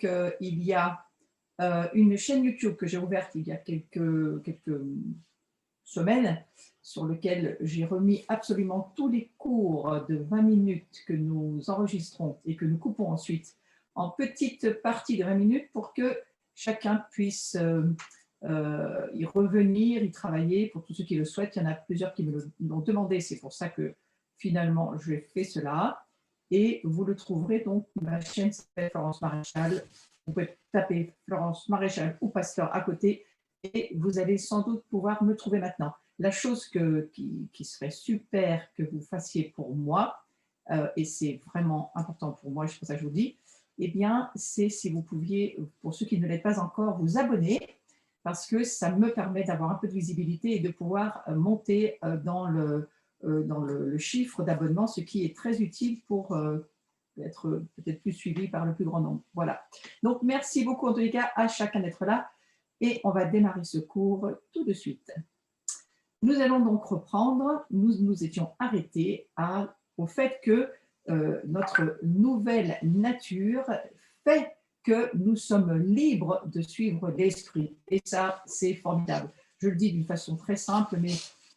donc, il y a une chaîne YouTube que j'ai ouverte il y a quelques semaine, sur lequel j'ai remis absolument tous les cours de 20 minutes que nous enregistrons et que nous coupons ensuite en petites parties de 20 minutes pour que chacun puisse y revenir, y travailler pour tous ceux qui le souhaitent. Il y en a plusieurs qui me l'ont demandé, c'est pour ça que finalement j'ai fait cela. Et vous le trouverez donc, ma chaîne s'appelle Florence Maréchal. Vous pouvez taper Florence Maréchal ou Pasteur à côté et vous allez sans doute pouvoir me trouver maintenant. La chose qui serait super que vous fassiez pour moi, et c'est vraiment important pour moi, c'est pour ça que je vous dis, eh bien, c'est si vous pouviez, pour ceux qui ne l'êtes pas encore, vous abonner, parce que ça me permet d'avoir un peu de visibilité et de pouvoir monter dans le chiffre d'abonnements, ce qui est très utile pour être peut-être plus suivi par le plus grand nombre. Voilà. Donc, merci beaucoup en tous les cas à chacun d'être là. Et on va démarrer ce cours tout de suite. Nous allons donc reprendre, nous nous étions arrêtés au fait que notre nouvelle nature fait que nous sommes libres de suivre l'esprit. Et ça, c'est formidable. Je le dis d'une façon très simple, mais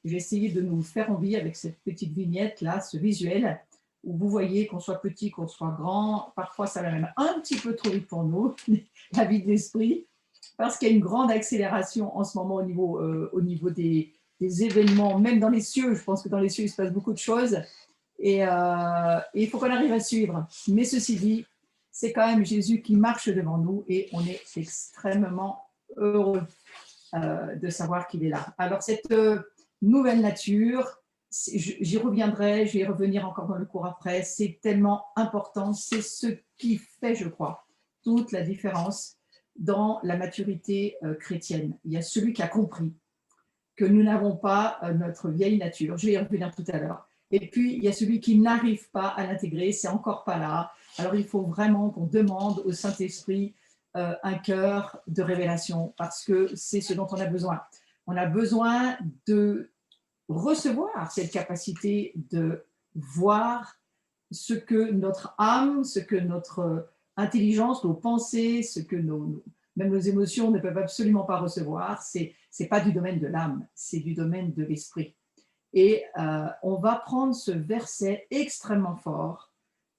j'ai essayé de nous faire envie avec cette petite vignette-là, ce visuel, où vous voyez qu'on soit petit, qu'on soit grand, parfois ça va même un petit peu trop vite pour nous, la vie de l'esprit, parce qu'il y a une grande accélération en ce moment au niveau des événements, même dans les cieux. Je pense que dans les cieux, il se passe beaucoup de choses. Et il faut qu'on arrive à suivre. Mais ceci dit, c'est quand même Jésus qui marche devant nous et on est extrêmement heureux de savoir qu'il est là. Alors, cette nouvelle nature, j'y reviendrai, je vais y revenir encore dans le cours après, c'est tellement important, c'est ce qui fait, je crois, toute la différence dans la maturité chrétienne. Il y a celui qui a compris que nous n'avons pas notre vieille nature, je vais y revenir tout à l'heure, et puis il y a celui qui n'arrive pas à l'intégrer, c'est encore pas là. Alors il faut vraiment qu'on demande au Saint-Esprit un cœur de révélation, parce que c'est ce dont on a besoin. On a besoin de recevoir cette capacité de voir ce que notre âme, ce que notre intelligence, nos pensées, ce que même nos émotions ne peuvent absolument pas recevoir, c'est pas du domaine de l'âme, c'est du domaine de l'esprit. Et on va prendre ce verset extrêmement fort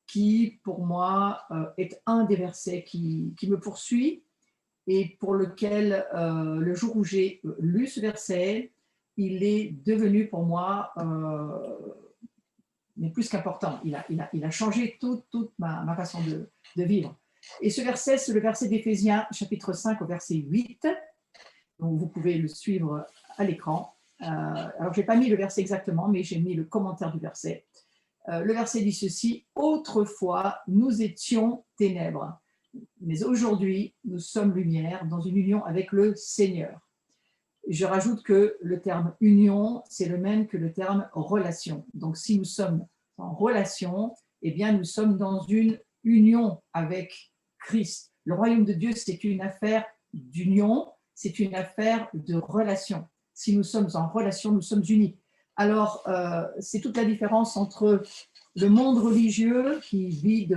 qui, pour moi, est un des versets qui me poursuit et pour lequel, le jour où j'ai lu ce verset, il est devenu pour moi mais plus qu'important. Il a changé toute ma façon de vivre. Et ce verset, c'est le verset d'Éphésiens, chapitre 5, au verset 8. Donc, vous pouvez le suivre à l'écran. Alors, je n'ai pas mis le verset exactement, mais j'ai mis le commentaire du verset. Le verset dit ceci: « Autrefois, nous étions ténèbres, mais aujourd'hui, nous sommes lumière dans une union avec le Seigneur. » Je rajoute que le terme union, c'est le même que le terme relation. Donc, si nous sommes en relation, eh bien, nous sommes dans une union avec Christ. Le royaume de Dieu, c'est une affaire d'union, c'est une affaire de relation. Si nous sommes en relation, nous sommes unis. Alors, c'est toute la différence entre le monde religieux qui vit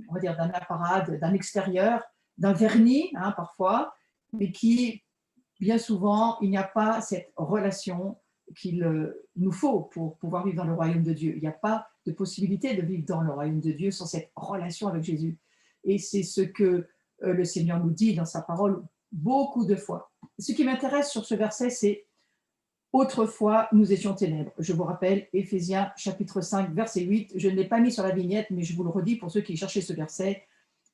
on va dire, d'un apparat, d'un extérieur, d'un vernis, hein, parfois, mais qui bien souvent, il n'y a pas cette relation qu'il nous faut pour pouvoir vivre dans le royaume de Dieu. Il n'y a pas de possibilité de vivre dans le royaume de Dieu sans cette relation avec Jésus. Et c'est ce que le Seigneur nous dit dans sa parole beaucoup de fois. Ce qui m'intéresse sur ce verset, c'est « Autrefois, nous étions ténèbres ». Je vous rappelle, Éphésiens chapitre 5, verset 8. Je ne l'ai pas mis sur la vignette, mais je vous le redis pour ceux qui cherchaient ce verset.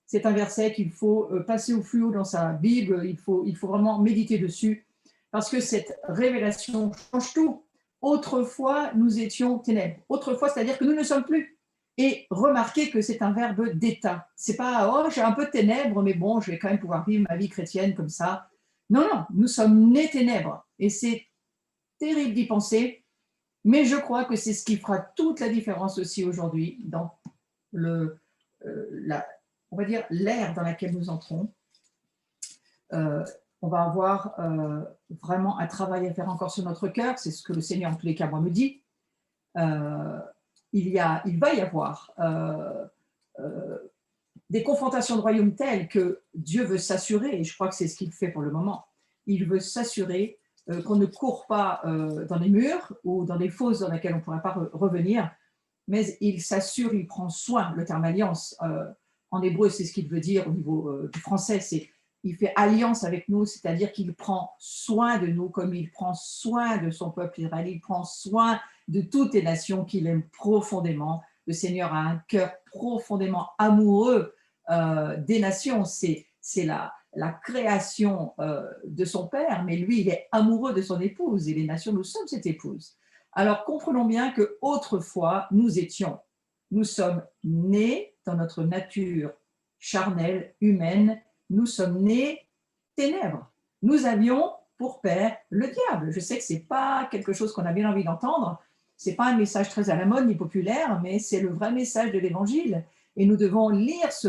C'est un verset qu'il faut passer au fluo dans sa Bible, il faut vraiment méditer dessus, parce que cette révélation change tout. Autrefois, nous étions ténèbres. Autrefois, c'est-à-dire que nous ne sommes plus. Et remarquez que c'est un verbe d'état. C'est pas « oh, j'ai un peu de ténèbres, mais bon, je vais quand même pouvoir vivre ma vie chrétienne comme ça ». Non, non, nous sommes nés ténèbres. Et c'est terrible d'y penser, mais je crois que c'est ce qui fera toute la différence aussi aujourd'hui dans on va dire, l'ère dans laquelle nous entrons. On va avoir vraiment un travail à faire encore sur notre cœur, c'est ce que le Seigneur, en tous les cas, moi, me dit. Il va y avoir des confrontations de royaume telles que Dieu veut s'assurer, et je crois que c'est ce qu'il fait pour le moment, il veut s'assurer qu'on ne court pas dans des murs ou dans des fosses dans lesquelles on ne pourrait pas revenir, mais il s'assure, il prend soin, le terme alliance, en hébreu, c'est ce qu'il veut dire au niveau du français, c'est il fait alliance avec nous, c'est-à-dire qu'il prend soin de nous comme il prend soin de son peuple Israël, il prend soin de toutes les nations qu'il aime profondément. Le Seigneur a un cœur profondément amoureux des nations, c'est la création de son Père, mais lui, il est amoureux de son épouse, et les nations, nous sommes cette épouse. Alors, comprenons bien qu'autrefois, nous sommes nés dans notre nature charnelle, humaine, nous sommes nés ténèbres. Nous avions pour père le diable. Je sais que ce n'est pas quelque chose qu'on a bien envie d'entendre, ce n'est pas un message très à la mode ni populaire, mais c'est le vrai message de l'Évangile. Et nous devons lire ce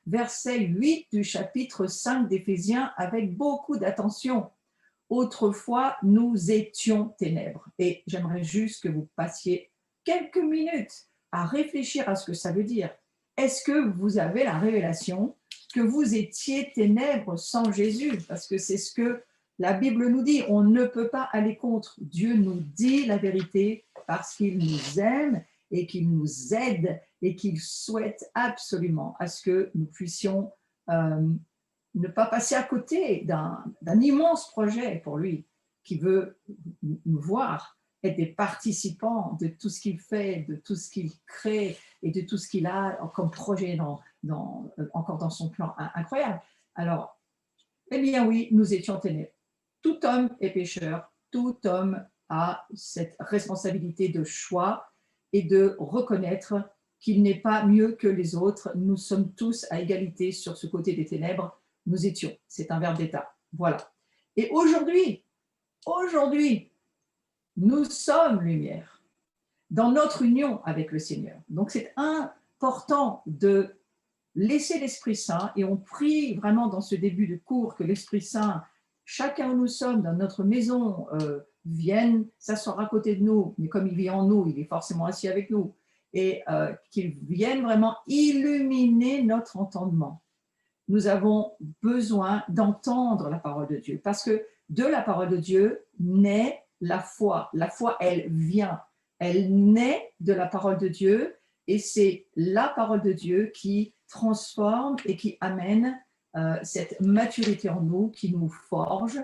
verset 8 du chapitre 5 d'Éphésiens avec beaucoup d'attention. Autrefois, nous étions ténèbres. Et j'aimerais juste que vous passiez quelques minutes à réfléchir à ce que ça veut dire. Est-ce que vous avez la révélation que vous étiez ténèbres sans Jésus? Parce que c'est ce que la Bible nous dit. On ne peut pas aller contre. Dieu nous dit la vérité parce qu'il nous aime et qu'il nous aide et qu'il souhaite absolument à ce que nous puissions ne pas passer à côté d'un immense projet pour lui, qui veut nous voir être des participants de tout ce qu'il fait, de tout ce qu'il crée et de tout ce qu'il a comme projet encore dans son plan incroyable. Alors, eh bien oui, nous étions ténèbres. Tout homme est pécheur, tout homme a cette responsabilité de choix et de reconnaître qu'il n'est pas mieux que les autres. Nous sommes tous à égalité sur ce côté des ténèbres. Nous étions. C'est un verbe d'état. Voilà. Et aujourd'hui, nous sommes lumière dans notre union avec le Seigneur. Donc, c'est important de laisser l'Esprit Saint, et on prie vraiment dans ce début de cours que l'Esprit Saint, chacun où nous sommes, dans notre maison, vienne s'asseoir à côté de nous, mais comme il vit en nous, il est forcément assis avec nous, et qu'il vienne vraiment illuminer notre entendement. Nous avons besoin d'entendre la parole de Dieu, parce que de la parole de Dieu naît la foi. La foi, elle vient, elle naît de la parole de Dieu, et c'est la parole de Dieu qui transforme et qui amène cette maturité en nous, qui nous forge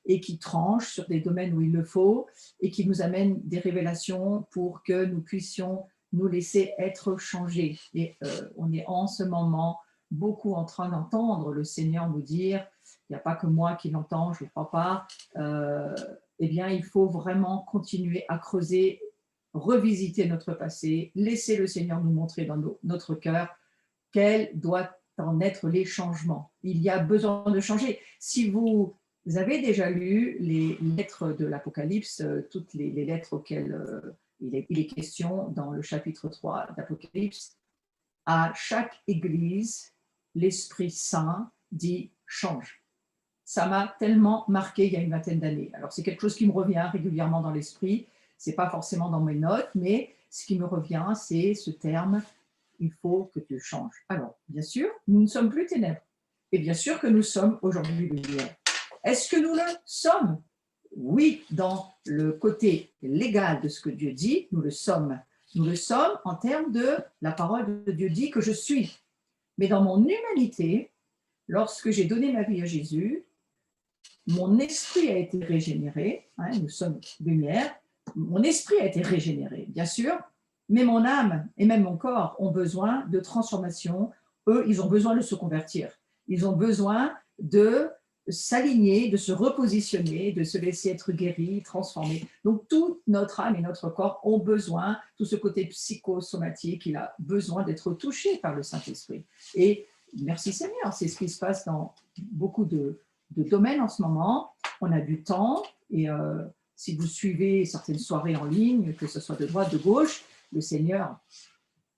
et qui tranche sur des domaines où il le faut, et qui nous amène des révélations pour que nous puissions nous laisser être changés. Et on est en ce moment beaucoup en train d'entendre le Seigneur nous dire, il n'y a pas que moi qui l'entends, je ne crois pas, eh bien il faut vraiment continuer à creuser, revisiter notre passé, laisser le Seigneur nous montrer dans notre cœur quels doivent en être les changements. Il y a besoin de changer. Si vous avez déjà lu les lettres de l'Apocalypse, toutes les lettres auxquelles il est question dans le chapitre 3 d'Apocalypse, à chaque église, l'Esprit Saint dit « change ». Ça m'a tellement marqué il y a une vingtaine d'années. Alors, c'est quelque chose qui me revient régulièrement dans l'esprit. Ce n'est pas forcément dans mes notes, mais ce qui me revient, c'est ce terme « il faut que tu changes ». Alors, bien sûr, nous ne sommes plus ténèbres. Et bien sûr que nous sommes aujourd'hui lumière. Est-ce que nous le sommes? Oui, dans le côté légal de ce que Dieu dit, nous le sommes. Nous le sommes en termes de la parole de Dieu dit que je suis. Mais dans mon humanité, lorsque j'ai donné ma vie à Jésus, mon esprit a été régénéré, hein, nous sommes lumière, mon esprit a été régénéré, bien sûr, mais mon âme et même mon corps ont besoin de transformation. Eux, ils ont besoin de se convertir. Ils ont besoin de s'aligner, de se repositionner, de se laisser être guéri, transformé. Donc, toute notre âme et notre corps ont besoin, tout ce côté psychosomatique, il a besoin d'être touché par le Saint-Esprit. Et merci Seigneur, c'est ce qui se passe dans beaucoup de domaines en ce moment. On a du temps, et si vous suivez certaines soirées en ligne, que ce soit de droite, de gauche, le Seigneur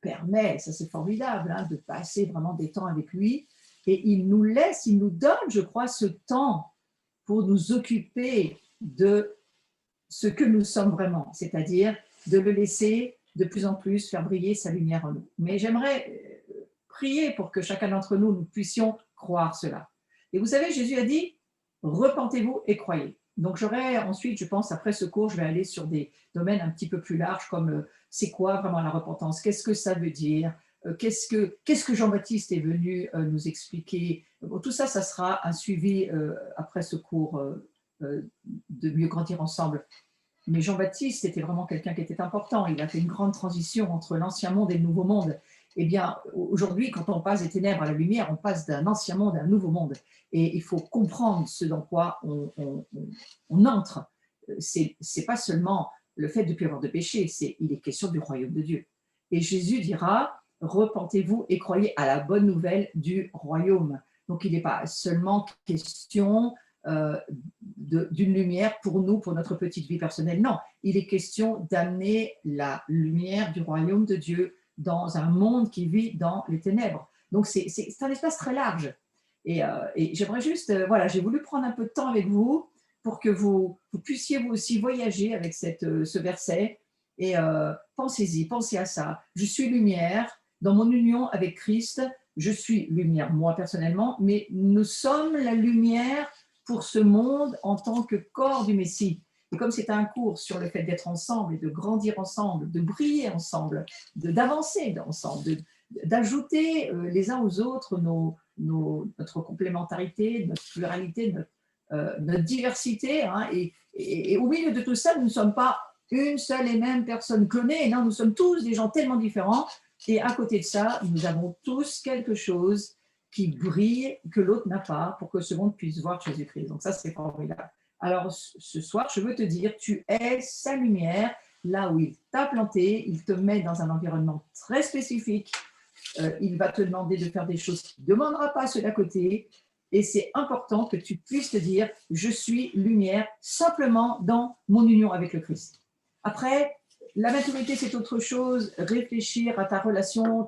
permet, ça c'est formidable, hein, de passer vraiment des temps avec lui. Et il nous laisse, il nous donne, je crois, ce temps pour nous occuper de ce que nous sommes vraiment, c'est-à-dire de le laisser de plus en plus faire briller sa lumière en nous. Mais j'aimerais prier pour que chacun d'entre nous, nous puissions croire cela. Et vous savez, Jésus a dit, repentez-vous et croyez. Donc j'aurai ensuite, je pense, après ce cours, je vais aller sur des domaines un petit peu plus larges comme c'est quoi vraiment la repentance, qu'est-ce que ça veut dire, qu'est-ce que Jean-Baptiste est venu nous expliquer. Bon, tout ça, ça sera un suivi après ce cours de mieux grandir ensemble. Mais Jean-Baptiste était vraiment quelqu'un qui était important. Il a fait une grande transition entre l'ancien monde et le nouveau monde. Eh bien, aujourd'hui, quand on passe des ténèbres à la lumière, on passe d'un ancien monde à un nouveau monde. Et il faut comprendre ce dans quoi on entre. C'est pas seulement le fait de ne plus avoir de péché, il est question du royaume de Dieu. Et Jésus dira, repentez-vous et croyez à la bonne nouvelle du royaume. Donc, il n'est pas seulement question d'une lumière pour nous, pour notre petite vie personnelle. Non, il est question d'amener la lumière du royaume de Dieu dans un monde qui vit dans les ténèbres. Donc, c'est un espace très large. Et j'aimerais juste, voilà, j'ai voulu prendre un peu de temps avec vous pour que vous puissiez vous aussi voyager avec ce verset. Et pensez-y, pensez à ça. Je suis lumière dans mon union avec Christ. Je suis lumière, moi personnellement, mais nous sommes la lumière pour ce monde en tant que corps du Messie. Et comme c'est un cours sur le fait d'être ensemble et de grandir ensemble, de briller ensemble, d'avancer ensemble, d'ajouter les uns aux autres notre complémentarité, notre pluralité, notre diversité. Hein, et au milieu de tout ça, nous ne sommes pas une seule et même personne clonée. Non, nous sommes tous des gens tellement différents. Et à côté de ça, nous avons tous quelque chose qui brille, que l'autre n'a pas, pour que ce monde puisse voir Jésus-Christ. Donc ça, c'est formidable. Alors, ce soir, je veux te dire, tu es sa lumière, là où il t'a planté, il te met dans un environnement très spécifique, il va te demander de faire des choses qu'il ne demandera pas à ceux d'à côté, et c'est important que tu puisses te dire, je suis lumière simplement dans mon union avec le Christ. Après, la maturité, c'est autre chose, réfléchir à ta relation,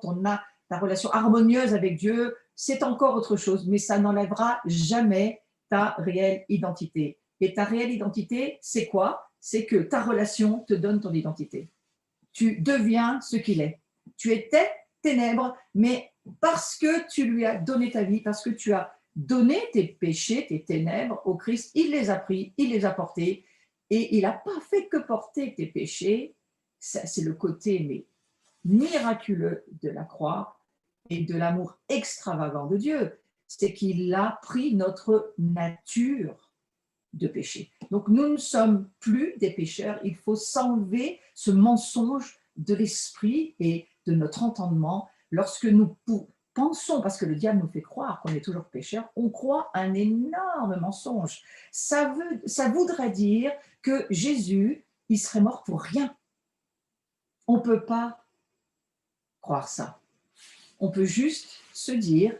ta relation harmonieuse avec Dieu, c'est encore autre chose, mais ça n'enlèvera jamais ta réelle identité. Et ta réelle identité, c'est quoi? C'est que ta relation te donne ton identité. Tu deviens ce qu'il est. Tu étais ténèbres, mais parce que tu lui as donné ta vie, parce que tu as donné tes péchés, tes ténèbres au Christ, il les a pris, il les a portés, et il n'a pas fait que porter tes péchés. C'est le côté mais miraculeux de la croix et de l'amour extravagant de Dieu, c'est qu'il a pris notre nature de péché. Donc nous ne sommes plus des pécheurs, il faut s'enlever ce mensonge de l'esprit et de notre entendement lorsque nous pensons, parce que le diable nous fait croire qu'on est toujours pécheur, on croit un énorme mensonge. Ça voudrait dire que Jésus, il serait mort pour rien. On ne peut pas croire ça. On peut juste se dire,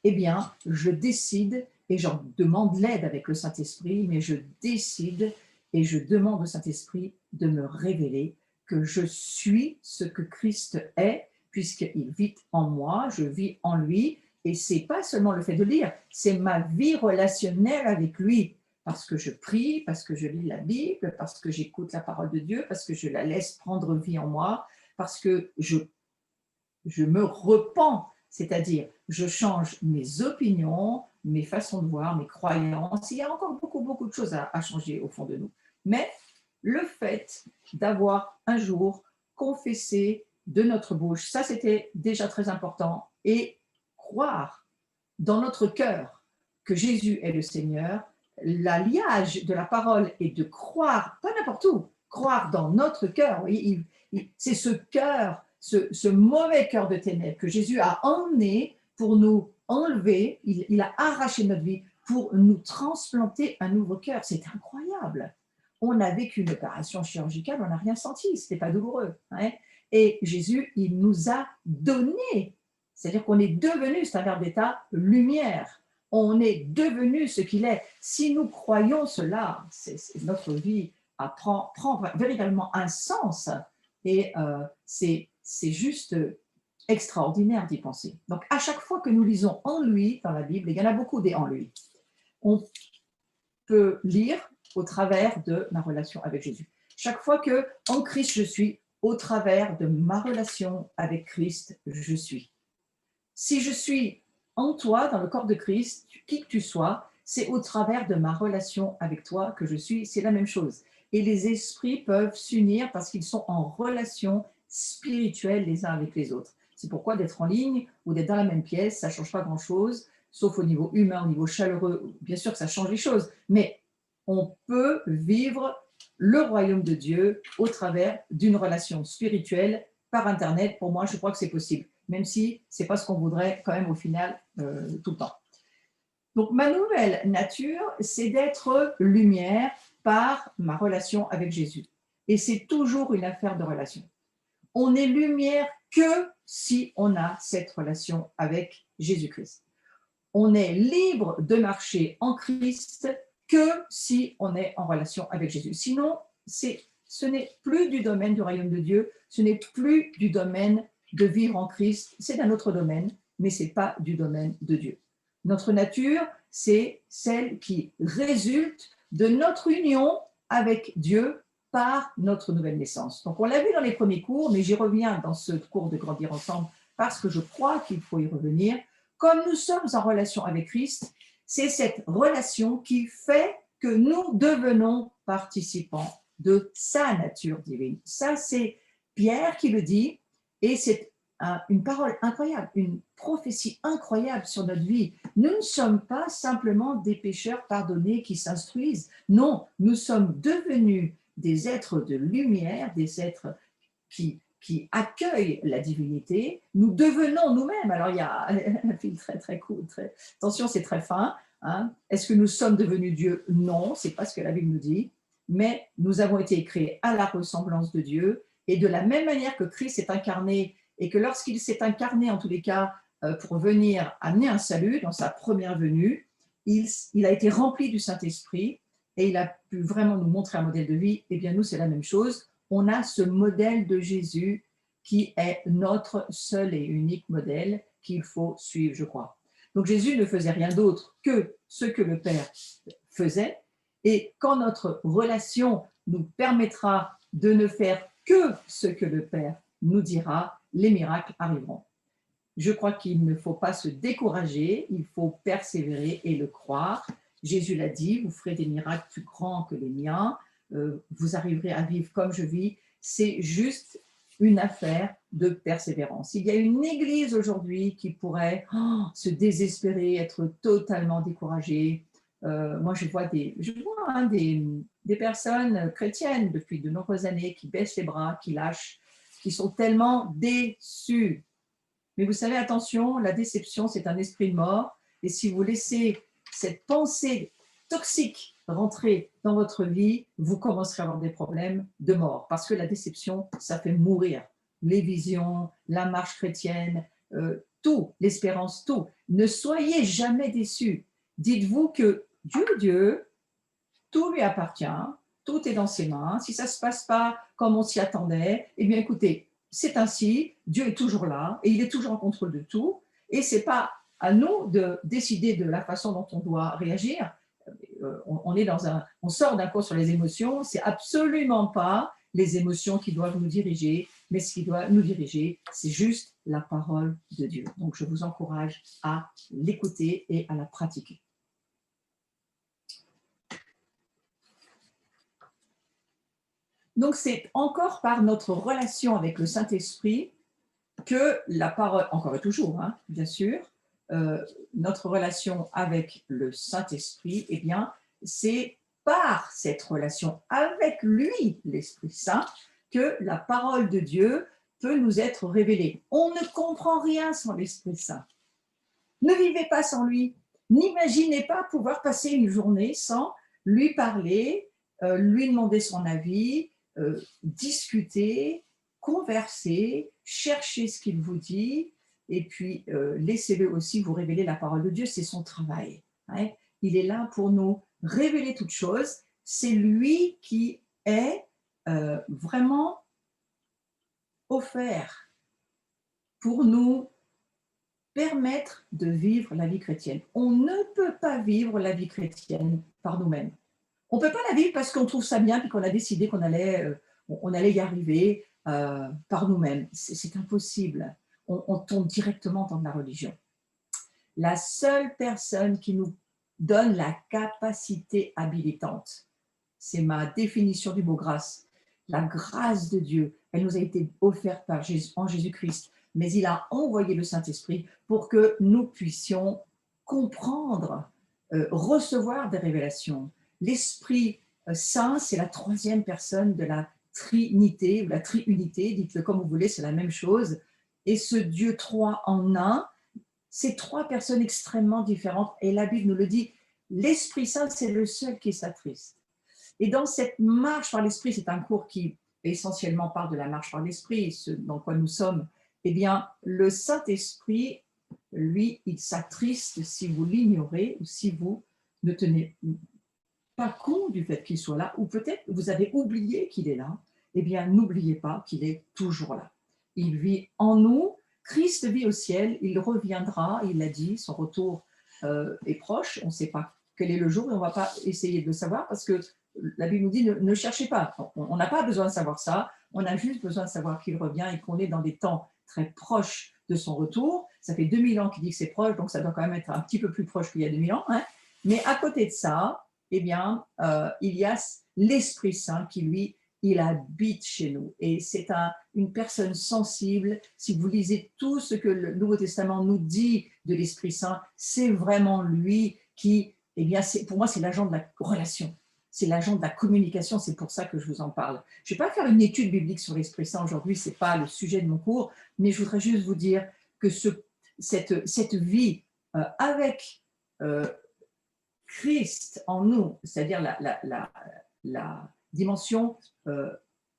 eh bien, je décide et j'en demande l'aide avec le Saint-Esprit, mais je décide et je demande au Saint-Esprit de me révéler que je suis ce que Christ est, puisqu'il vit en moi, je vis en lui, et c'est pas seulement le fait de lire, c'est ma vie relationnelle avec lui, parce que je prie, parce que je lis la Bible, parce que j'écoute la parole de Dieu, parce que je la laisse prendre vie en moi, parce que je me repens, c'est-à-dire je change mes opinions, mes façons de voir, mes croyances. Il y a encore beaucoup de choses à changer au fond de nous. Mais le fait d'avoir un jour confessé de notre bouche, ça c'était déjà très important, et croire dans notre cœur que Jésus est le Seigneur, l'alliage de la parole est de croire, pas n'importe où, croire dans notre cœur. C'est ce cœur, ce mauvais cœur de ténèbres que Jésus a emmené pour nous enlever, il a arraché notre vie pour nous transplanter un nouveau cœur. C'est incroyable. On a vécu une opération chirurgicale, on n'a rien senti, ce n'était pas douloureux. Hein. Et Jésus, il nous a donné, c'est-à-dire qu'on est devenu, c'est un verbe d'état, lumière. On est devenu ce qu'il est. Si nous croyons cela, notre vie prend véritablement un sens et c'est juste extraordinaire d'y penser. Donc, à chaque fois que nous lisons en lui dans la Bible, il y en a beaucoup des en lui, on peut lire au travers de ma relation avec Jésus. Chaque fois que en Christ je suis, au travers de ma relation avec Christ, je suis. Si je suis en toi, dans le corps de Christ, qui que tu sois, c'est au travers de ma relation avec toi que je suis, c'est la même chose. Et les esprits peuvent s'unir parce qu'ils sont en relation spirituelle les uns avec les autres. C'est pourquoi d'être en ligne ou d'être dans la même pièce, ça ne change pas grand-chose, sauf au niveau humain, au niveau chaleureux. Bien sûr que ça change les choses, mais on peut vivre le royaume de Dieu au travers d'une relation spirituelle par Internet. Pour moi, je crois que c'est possible, même si ce n'est pas ce qu'on voudrait quand même au final tout le temps. Donc, ma nouvelle nature, c'est d'être lumière par ma relation avec Jésus. Et c'est toujours une affaire de relation. On est lumière que si on a cette relation avec Jésus-Christ. On est libre de marcher en Christ que si on est en relation avec Jésus. Sinon, ce n'est plus du domaine du royaume de Dieu, ce n'est plus du domaine de vivre en Christ, c'est d'un autre domaine, mais ce n'est pas du domaine de Dieu. Notre nature, c'est celle qui résulte de notre union avec Dieu par notre nouvelle naissance. Donc, on l'a vu dans les premiers cours, mais j'y reviens dans ce cours de Grandir ensemble parce que je crois qu'il faut y revenir. Comme nous sommes en relation avec Christ, c'est cette relation qui fait que nous devenons participants de sa nature divine. Ça, c'est Pierre qui le dit, et c'est une parole incroyable, une prophétie incroyable sur notre vie. Nous ne sommes pas simplement des pécheurs pardonnés qui s'instruisent. Non, nous sommes devenus des êtres de lumière, des êtres qui accueillent la divinité. Nous devenons nous-mêmes. Alors, il y a un fil très court. Attention, c'est très fin. Hein. Est-ce que nous sommes devenus Dieu? Non, ce n'est pas ce que la Bible nous dit. Mais nous avons été créés à la ressemblance de Dieu. Et de la même manière que Christ s'est incarné, et que lorsqu'il s'est incarné, en tous les cas, pour venir amener un salut dans sa première venue, il a été rempli du Saint-Esprit et il a pu vraiment nous montrer un modèle de vie. Eh bien, nous, c'est la même chose. On a ce modèle de Jésus qui est notre seul et unique modèle qu'il faut suivre, je crois. Donc, Jésus ne faisait rien d'autre que ce que le Père faisait. Et quand notre relation nous permettra de ne faire que ce que le Père nous dira, les miracles arriveront. Je crois qu'il ne faut pas se décourager, il faut persévérer et le croire. Jésus l'a dit, vous ferez des miracles plus grands que les miens, vous arriverez à vivre comme je vis. C'est juste une affaire de persévérance. Il y a une église aujourd'hui qui pourrait se désespérer, être totalement découragée. Moi, je vois des personnes chrétiennes depuis de nombreuses années qui baissent les bras, qui lâchent, qui sont tellement déçues. Mais vous savez, attention, la déception, c'est un esprit de mort. Et si vous laissez cette pensée toxique rentrer dans votre vie, vous commencerez à avoir des problèmes de mort. Parce que la déception, ça fait mourir les visions, la marche chrétienne, tout, l'espérance, tout. Ne soyez jamais déçus. Dites-vous que Dieu, tout lui appartient, tout est dans ses mains. Si ça ne se passe pas comme on s'y attendait, eh bien écoutez, c'est ainsi, Dieu est toujours là et il est toujours en contrôle de tout. Et ce n'est pas à nous de décider de la façon dont on doit réagir. On sort d'un cours sur les émotions, c'est absolument pas les émotions qui doivent nous diriger, mais ce qui doit nous diriger, c'est juste la parole de Dieu. Donc je vous encourage à l'écouter et à la pratiquer. Donc, c'est encore par notre relation avec le Saint-Esprit que la parole, encore et toujours, hein, bien sûr, notre relation avec le Saint-Esprit, eh bien, c'est par cette relation avec lui, l'Esprit Saint, que la parole de Dieu peut nous être révélée. On ne comprend rien sans l'Esprit Saint. Ne vivez pas sans lui. N'imaginez pas pouvoir passer une journée sans lui parler, lui demander son avis, discuter, converser, chercher ce qu'il vous dit, et puis laissez-le aussi vous révéler la parole de Dieu, c'est son travail. Hein. Il est là pour nous révéler toutes choses. C'est lui qui est vraiment offert pour nous permettre de vivre la vie chrétienne. On ne peut pas vivre la vie chrétienne par nous-mêmes. On ne peut pas la vivre parce qu'on trouve ça bien et qu'on a décidé qu'on allait y arriver par nous-mêmes. C'est impossible. on tombe directement dans de la religion. La seule personne qui nous donne la capacité habilitante, c'est ma définition du mot grâce. La grâce de Dieu, elle nous a été offerte par Jésus, en Jésus-Christ, mais il a envoyé le Saint-Esprit pour que nous puissions comprendre, recevoir des révélations. L'Esprit Saint, c'est la troisième personne de la Trinité ou la Triunité, dites-le comme vous voulez, c'est la même chose. Et ce Dieu trois en un, c'est trois personnes extrêmement différentes. Et la Bible nous le dit, l'Esprit Saint, c'est le seul qui s'attriste. Et dans cette marche par l'Esprit, c'est un cours qui essentiellement parle de la marche par l'Esprit, ce dans quoi nous sommes. Eh bien, le Saint-Esprit, lui, il s'attriste si vous l'ignorez ou si vous ne tenez pas compte du fait qu'il soit là, ou peut-être vous avez oublié qu'il est là. Eh bien, n'oubliez pas qu'il est toujours là. Il vit en nous. Christ vit au ciel, il reviendra, il l'a dit, son retour est proche, on ne sait pas quel est le jour et on ne va pas essayer de le savoir parce que la Bible nous dit ne cherchez pas, on n'a pas besoin de savoir ça, on a juste besoin de savoir qu'il revient et qu'on est dans des temps très proches de son retour. Ça fait 2000 ans qu'il dit que c'est proche, donc ça doit quand même être un petit peu plus proche qu'il y a 2000 ans. Hein. Mais à côté de ça, eh bien, il y a l'Esprit Saint qui, lui, il habite chez nous. Et c'est une personne sensible. Si vous lisez tout ce que le Nouveau Testament nous dit de l'Esprit Saint, c'est vraiment lui qui, eh bien, pour moi, c'est l'agent de la relation. C'est l'agent de la communication, c'est pour ça que je vous en parle. Je ne vais pas faire une étude biblique sur l'Esprit Saint aujourd'hui, ce n'est pas le sujet de mon cours, mais je voudrais juste vous dire que cette vie avec Christ en nous, c'est-à-dire la dimension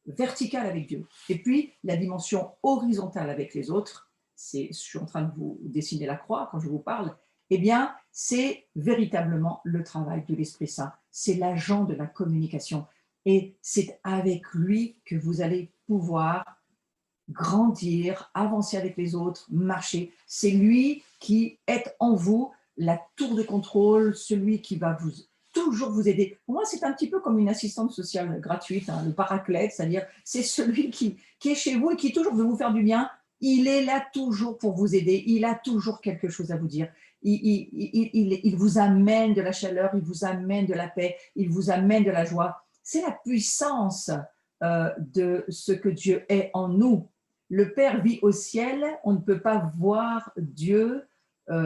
verticale avec Dieu, et puis la dimension horizontale avec les autres, je suis en train de vous dessiner la croix quand je vous parle, eh bien, c'est véritablement le travail de l'Esprit Saint. C'est l'agent de la communication. Et c'est avec lui que vous allez pouvoir grandir, avancer avec les autres, marcher. C'est lui qui est en vous la tour de contrôle, celui qui va toujours vous aider. Pour moi, c'est un petit peu comme une assistante sociale gratuite, hein, le paraclète, c'est-à-dire c'est celui qui est chez vous et qui toujours veut vous faire du bien. Il est là toujours pour vous aider. Il a toujours quelque chose à vous dire. Il vous amène de la chaleur, il vous amène de la paix, il vous amène de la joie. C'est la puissance de ce que Dieu est en nous. Le Père vit au ciel, on ne peut pas voir Dieu.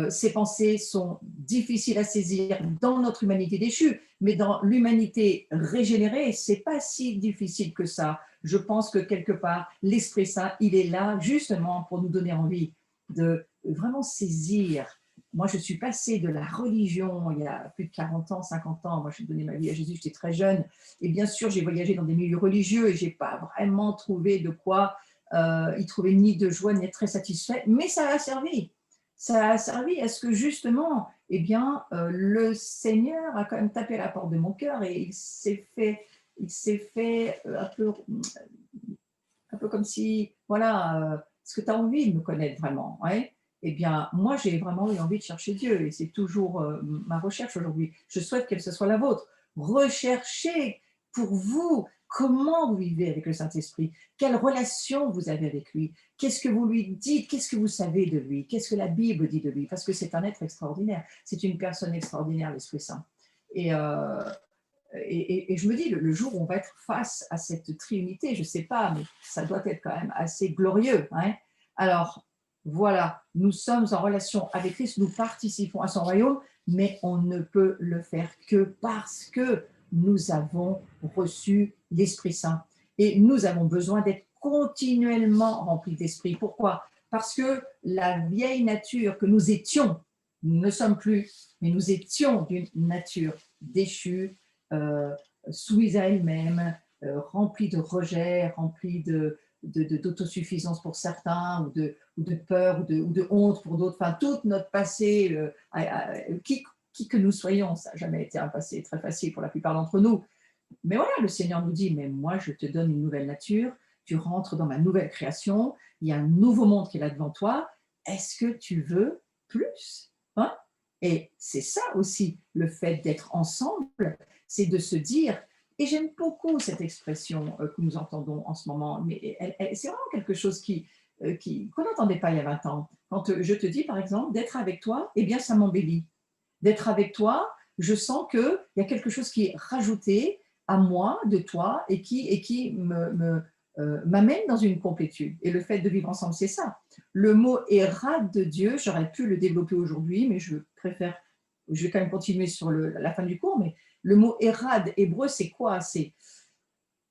Ses pensées sont difficiles à saisir dans notre humanité déchue, mais dans l'humanité régénérée, c'est pas si difficile que ça. Je pense que quelque part, l'Esprit Saint, il est là justement pour nous donner envie de vraiment saisir. Moi, je suis passée de la religion il y a plus de 40 ans, 50 ans. Moi, j'ai donné ma vie à Jésus, j'étais très jeune. Et bien sûr, j'ai voyagé dans des milieux religieux et je n'ai pas vraiment trouvé de quoi y trouver ni de joie, ni être très satisfait. Mais ça a servi. Ça a servi à ce que justement, eh bien, le Seigneur a quand même tapé à la porte de mon cœur et il s'est fait un peu comme si, voilà, est-ce que tu as envie de me connaître vraiment, ouais. Eh bien, moi, j'ai vraiment eu envie de chercher Dieu et c'est toujours ma recherche aujourd'hui. Je souhaite que ce soit la vôtre. Recherchez pour vous comment vous vivez avec le Saint-Esprit, quelle relation vous avez avec lui, qu'est-ce que vous lui dites, qu'est-ce que vous savez de lui, qu'est-ce que la Bible dit de lui, parce que c'est un être extraordinaire, c'est une personne extraordinaire, l'Esprit Saint. Et, et je me dis, le jour où on va être face à cette triunité, je ne sais pas, mais ça doit être quand même assez glorieux. Hein. Alors, voilà, nous sommes en relation avec Christ, nous participons à son royaume, mais on ne peut le faire que parce que nous avons reçu l'Esprit Saint. Et nous avons besoin d'être continuellement remplis d'Esprit. Pourquoi? Parce que la vieille nature que nous étions, nous ne sommes plus, mais nous étions d'une nature déchue, soumise à elle-même, remplie de rejet, remplie d'autosuffisance pour certains, ou de peur, ou de honte pour d'autres. Enfin, tout notre passé, qui que nous soyons, ça n'a jamais été un passé très facile pour la plupart d'entre nous. Mais voilà, le Seigneur nous dit, mais moi, je te donne une nouvelle nature, tu rentres dans ma nouvelle création, il y a un nouveau monde qui est là devant toi, est-ce que tu veux plus, hein? Et c'est ça aussi, le fait d'être ensemble, c'est de se dire, et j'aime beaucoup cette expression que nous entendons en ce moment, mais c'est vraiment quelque chose qu'on n'entendait pas il y a 20 ans. Quand je te dis, par exemple, d'être avec toi, eh bien, ça m'embellit. D'être avec toi, je sens qu'il y a quelque chose qui est rajouté à moi, de toi, et qui m'amène dans une complétude. Et le fait de vivre ensemble, c'est ça. Le mot érade de Dieu, j'aurais pu le développer aujourd'hui, mais je vais quand même continuer sur la fin du cours, mais le mot érade hébreu, c'est quoi? C'est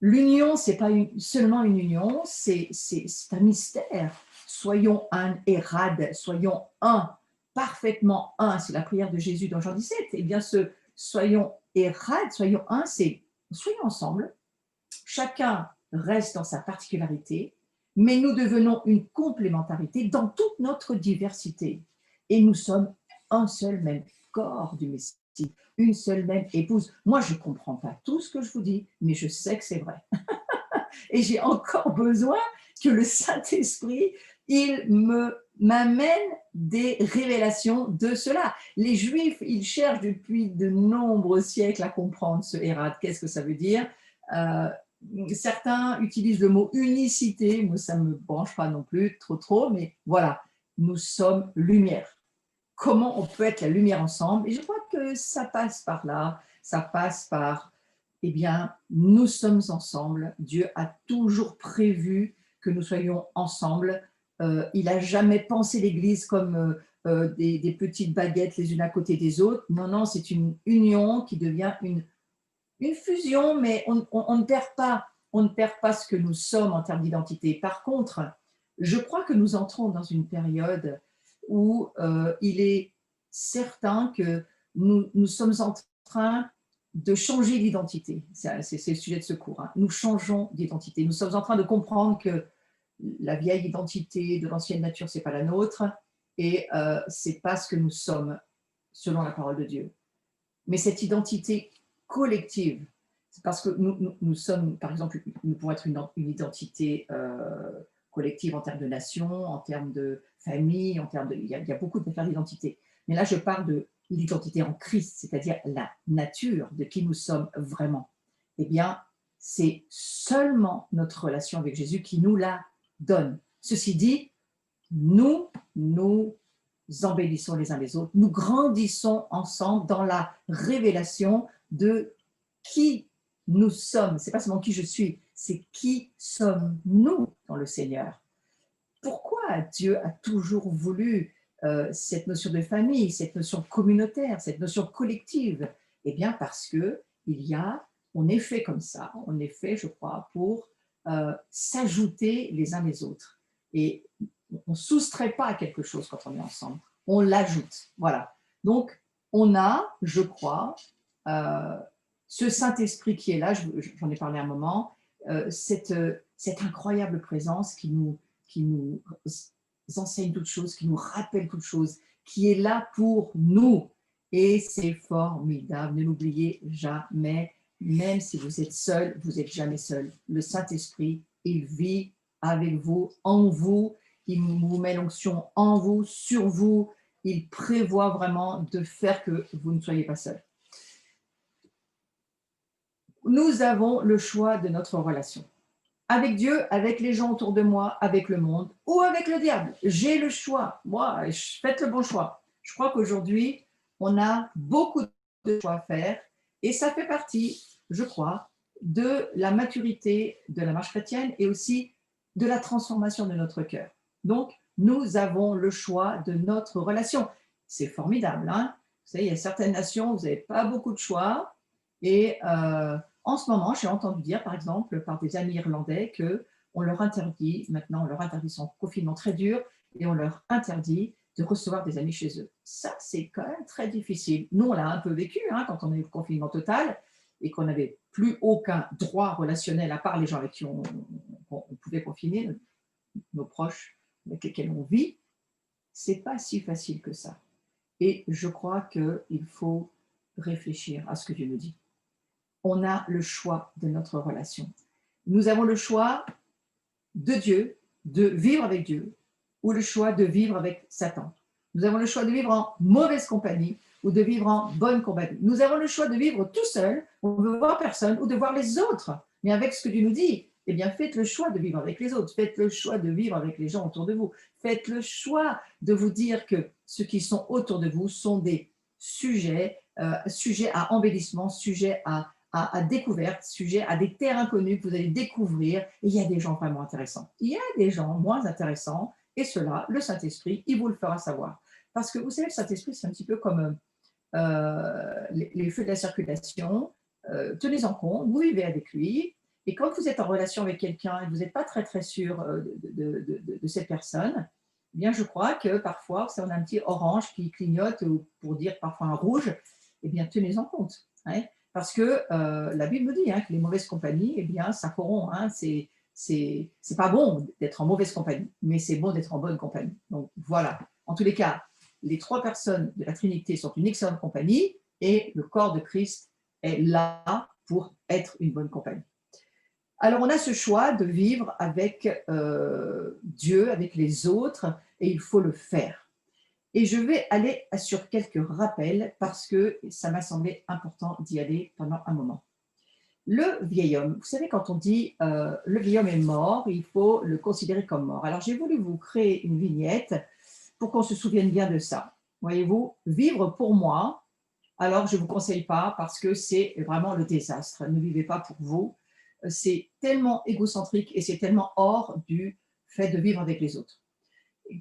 l'union, c'est pas seulement une union, c'est un mystère. Soyons un érade, soyons un, parfaitement un. C'est la prière de Jésus dans Jean 17. Eh bien, soyons érade, soyons un, c'est soyons ensemble. Chacun reste dans sa particularité, mais nous devenons une complémentarité dans toute notre diversité. Et nous sommes un seul même corps du Messie, une seule même épouse. Moi, je ne comprends pas tout ce que je vous dis, mais je sais que c'est vrai. Et j'ai encore besoin que le Saint-Esprit, m'amène des révélations de cela. Les Juifs, ils cherchent depuis de nombreux siècles à comprendre ce Hérad. Qu'est-ce que ça veut dire? Certains utilisent le mot unicité, moi ça ne me branche pas non plus trop, mais voilà, nous sommes lumière. Comment on peut être la lumière ensemble? Et je crois que ça passe par là, ça passe par, eh bien, nous sommes ensemble. Dieu a toujours prévu que nous soyons ensemble. Il n'a jamais pensé l'Église comme des petites baguettes les unes à côté des autres. Non, non, c'est une union qui devient une fusion, mais on ne perd pas ce que nous sommes en termes d'identité. Par contre, je crois que nous entrons dans une période où il est certain que nous sommes en train de changer d'identité. C'est le sujet de ce cours. Hein. Nous changeons d'identité. Nous sommes en train de comprendre que la vieille identité de l'ancienne nature, ce n'est pas la nôtre, et ce n'est pas ce que nous sommes selon la parole de Dieu. Mais cette identité collective, c'est parce que nous sommes, par exemple, nous pouvons être une identité collective en termes de nation, en termes de famille, il y a beaucoup de affaires d'identité. Mais là, je parle de l'identité en Christ, c'est-à-dire la nature de qui nous sommes vraiment. Eh bien, c'est seulement notre relation avec Jésus qui nous la donne. Ceci dit, nous embellissons les uns les autres, nous grandissons ensemble dans la révélation de qui nous sommes. Ce n'est pas seulement qui je suis, c'est qui sommes-nous dans le Seigneur. Pourquoi Dieu a toujours voulu cette notion de famille, cette notion communautaire, cette notion collective? Eh bien parce que on est fait comme ça, on est fait, je crois, pour s'ajouter les uns les autres. Et on ne soustrait pas à quelque chose quand on est ensemble, on l'ajoute. Voilà. Donc, on a, je crois, ce Saint-Esprit qui est là, j'en ai parlé un moment, cette incroyable présence qui nous enseigne toutes choses, qui nous rappelle toutes choses, qui est là pour nous. Et c'est formidable, ne l'oubliez jamais, même si vous êtes seul, vous n'êtes jamais seul. Le Saint-Esprit, il vit avec vous, en vous, il vous met l'onction en vous, sur vous, il prévoit vraiment de faire que vous ne soyez pas seul. Nous avons le choix de notre relation. Avec Dieu, avec les gens autour de moi, avec le monde ou avec le diable. J'ai le choix. Moi, faites le bon choix. Je crois qu'aujourd'hui, on a beaucoup de choix à faire et ça fait partie, je crois, de la maturité de la marche chrétienne et aussi de la transformation de notre cœur. Donc, nous avons le choix de notre relation. C'est formidable, hein? Vous savez, il y a certaines nations où vous n'avez pas beaucoup de choix et en ce moment, j'ai entendu dire, par exemple, par des amis irlandais, qu'on leur interdit, maintenant, on leur interdit son confinement très dur, et on leur interdit de recevoir des amis chez eux. Ça, c'est quand même très difficile. Nous, on l'a un peu vécu hein, quand on a eu le confinement total et qu'on n'avait plus aucun droit relationnel à part les gens avec qui on pouvait confiner, nos proches avec lesquels on vit. C'est pas si facile que ça. Et je crois qu'il faut réfléchir à ce que Dieu nous dit. On a le choix de notre relation. Nous avons le choix de Dieu, de vivre avec Dieu, ou le choix de vivre avec Satan. Nous avons le choix de vivre en mauvaise compagnie ou de vivre en bonne compagnie. Nous avons le choix de vivre tout seul, on ne veut voir personne, ou de voir les autres. Mais avec ce que Dieu nous dit, eh bien, faites le choix de vivre avec les autres, faites le choix de vivre avec les gens autour de vous, faites le choix de vous dire que ceux qui sont autour de vous sont des sujets à embellissement, sujets à découverte, sujets à des terres inconnues que vous allez découvrir. Et il y a des gens vraiment intéressants. Il y a des gens moins intéressants, et cela, le Saint-Esprit, il vous le fera savoir. Parce que vous savez, le Saint-Esprit, c'est un petit peu comme les feux de la circulation. Tenez-en compte, vous vivez avec lui, et quand vous êtes en relation avec quelqu'un et que vous n'êtes pas très très sûr de cette personne, eh bien je crois que parfois, si on a un petit orange qui clignote, ou pour dire parfois un rouge, eh bien tenez-en compte. Hein, parce que la Bible nous dit que les mauvaises compagnies, eh bien ça corrompt. Hein, c'est pas bon d'être en mauvaise compagnie, mais c'est bon d'être en bonne compagnie. Donc voilà, en tous les cas, les trois personnes de la Trinité sont une excellente compagnie et le corps de Christ est là pour être une bonne compagnie. Alors, on a ce choix de vivre avec Dieu, avec les autres, et il faut le faire. Et je vais aller sur quelques rappels parce que ça m'a semblé important d'y aller pendant un moment. Le vieil homme, vous savez, quand on dit le vieil homme est mort, il faut le considérer comme mort. Alors, j'ai voulu vous créer une vignette pour qu'on se souvienne bien de ça. Voyez-vous, vivre pour moi, alors je ne vous conseille pas parce que c'est vraiment le désastre. Ne vivez pas pour vous. C'est tellement égocentrique et c'est tellement hors du fait de vivre avec les autres.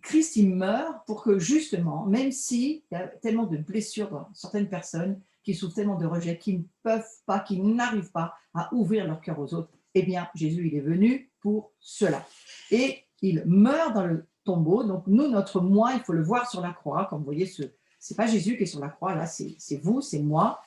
Christ, il meurt pour que justement, même s'il y a tellement de blessures dans certaines personnes qui souffrent tellement de rejet, qui ne peuvent pas, qui n'arrivent pas à ouvrir leur cœur aux autres, eh bien, Jésus, il est venu pour cela. Et il meurt dans le tombeau. Donc, nous, notre moi, il faut le voir sur la croix. Comme vous voyez, ce n'est pas Jésus qui est sur la croix, là, c'est vous, c'est moi.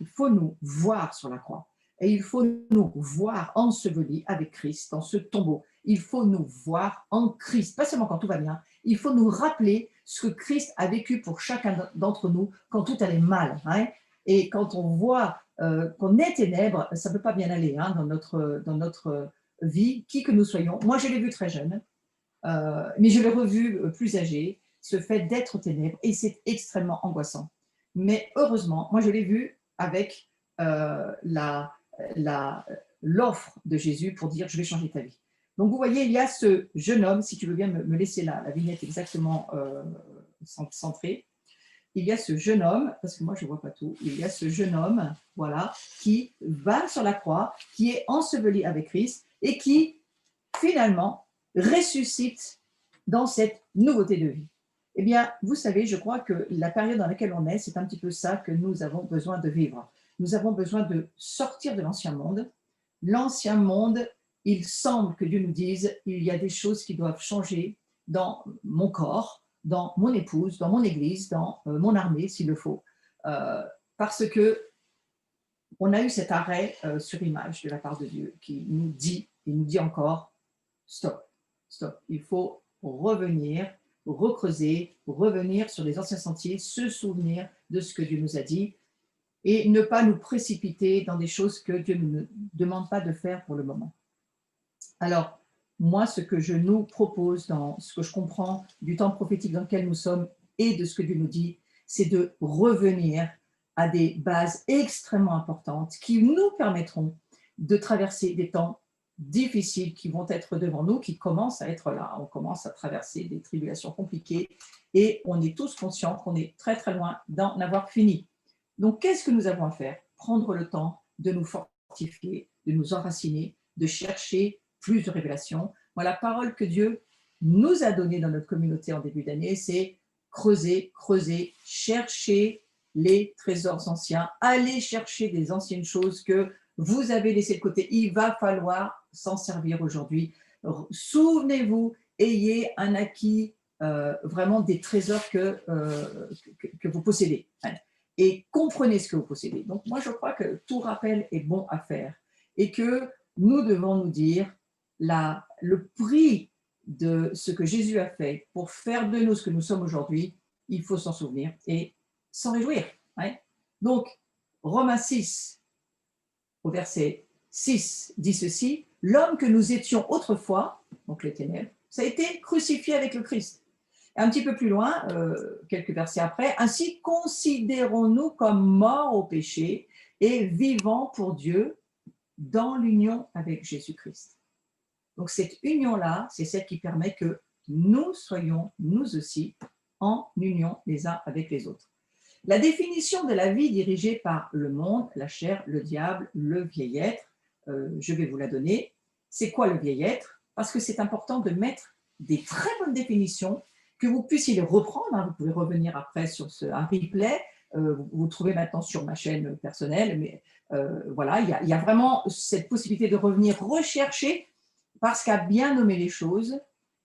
Il faut nous voir sur la croix. Et il faut nous voir ensevelis avec Christ dans ce tombeau. Il faut nous voir en Christ, pas seulement quand tout va bien. Il faut nous rappeler ce que Christ a vécu pour chacun d'entre nous quand tout allait mal. Hein. Et quand on voit qu'on est ténèbres, ça ne peut pas bien aller dans notre vie, qui que nous soyons. Moi, je l'ai vu très jeune, mais je l'ai revu plus âgé, ce fait d'être ténèbres, et c'est extrêmement angoissant. Mais heureusement, moi, je l'ai vu avec l'offre de Jésus pour dire « je vais changer ta vie ». Donc, vous voyez, il y a ce jeune homme, si tu veux bien me laisser la vignette exactement centrée, il y a ce jeune homme, parce que moi je ne vois pas tout, il y a ce jeune homme, voilà, qui va sur la croix, qui est enseveli avec Christ et qui finalement ressuscite dans cette nouveauté de vie. Eh bien, vous savez, je crois que la période dans laquelle on est, c'est un petit peu ça que nous avons besoin de vivre. Nous avons besoin de sortir de l'ancien monde. L'ancien monde, il semble que Dieu nous dise, il y a des choses qui doivent changer dans mon corps, dans mon épouse, dans mon église, dans mon armée, s'il le faut, parce que on a eu cet arrêt sur image de la part de Dieu qui nous dit, il nous dit encore, stop, stop, il faut revenir, recreuser, revenir sur les anciens sentiers, se souvenir de ce que Dieu nous a dit et ne pas nous précipiter dans des choses que Dieu ne nous demande pas de faire pour le moment. Alors, moi, ce que je nous propose dans ce que je comprends du temps prophétique dans lequel nous sommes et de ce que Dieu nous dit, c'est de revenir à des bases extrêmement importantes qui nous permettront de traverser des temps difficiles qui vont être devant nous, qui commencent à être là. On commence à traverser des tribulations compliquées et on est tous conscients qu'on est très très loin d'en avoir fini. Donc, qu'est-ce que nous avons à faire? Prendre le temps de nous fortifier, de nous enraciner, de chercher plus de révélations. Moi, la parole que Dieu nous a donnée dans notre communauté en début d'année, c'est creuser, creuser, chercher les trésors anciens, aller chercher des anciennes choses que vous avez laissées de côté. Il va falloir s'en servir aujourd'hui. Souvenez-vous, ayez un acquis, vraiment des trésors que vous possédez. Et comprenez ce que vous possédez. Donc, moi, je crois que tout rappel est bon à faire et que nous devons nous dire le prix de ce que Jésus a fait pour faire de nous ce que nous sommes aujourd'hui, il faut s'en souvenir et s'en réjouir. Hein. Donc, Romains 6, au verset 6, dit ceci, « L'homme que nous étions autrefois, donc les ténèbres, ça a été crucifié avec le Christ. » Un petit peu plus loin, quelques versets après, « Ainsi considérons-nous comme morts au péché et vivants pour Dieu dans l'union avec Jésus-Christ. » Donc cette union-là, c'est celle qui permet que nous soyons, nous aussi, en union les uns avec les autres. La définition de la vie dirigée par le monde, la chair, le diable, le vieil être, je vais vous la donner. C'est quoi le vieil être? Parce que c'est important de mettre des très bonnes définitions, que vous puissiez les reprendre. Hein, vous pouvez revenir après sur un replay. Vous trouvez maintenant sur ma chaîne personnelle. Mais voilà, il y a vraiment cette possibilité de revenir rechercher, parce qu'à bien nommer les choses,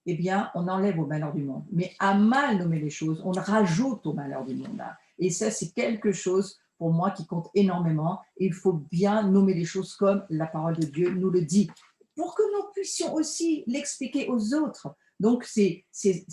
eh bien, on enlève au malheur du monde. Mais à mal nommer les choses, on rajoute au malheur du monde. Hein. Et ça, c'est quelque chose pour moi qui compte énormément. Il faut bien nommer les choses comme la parole de Dieu nous le dit, pour que nous puissions aussi l'expliquer aux autres. Donc, ces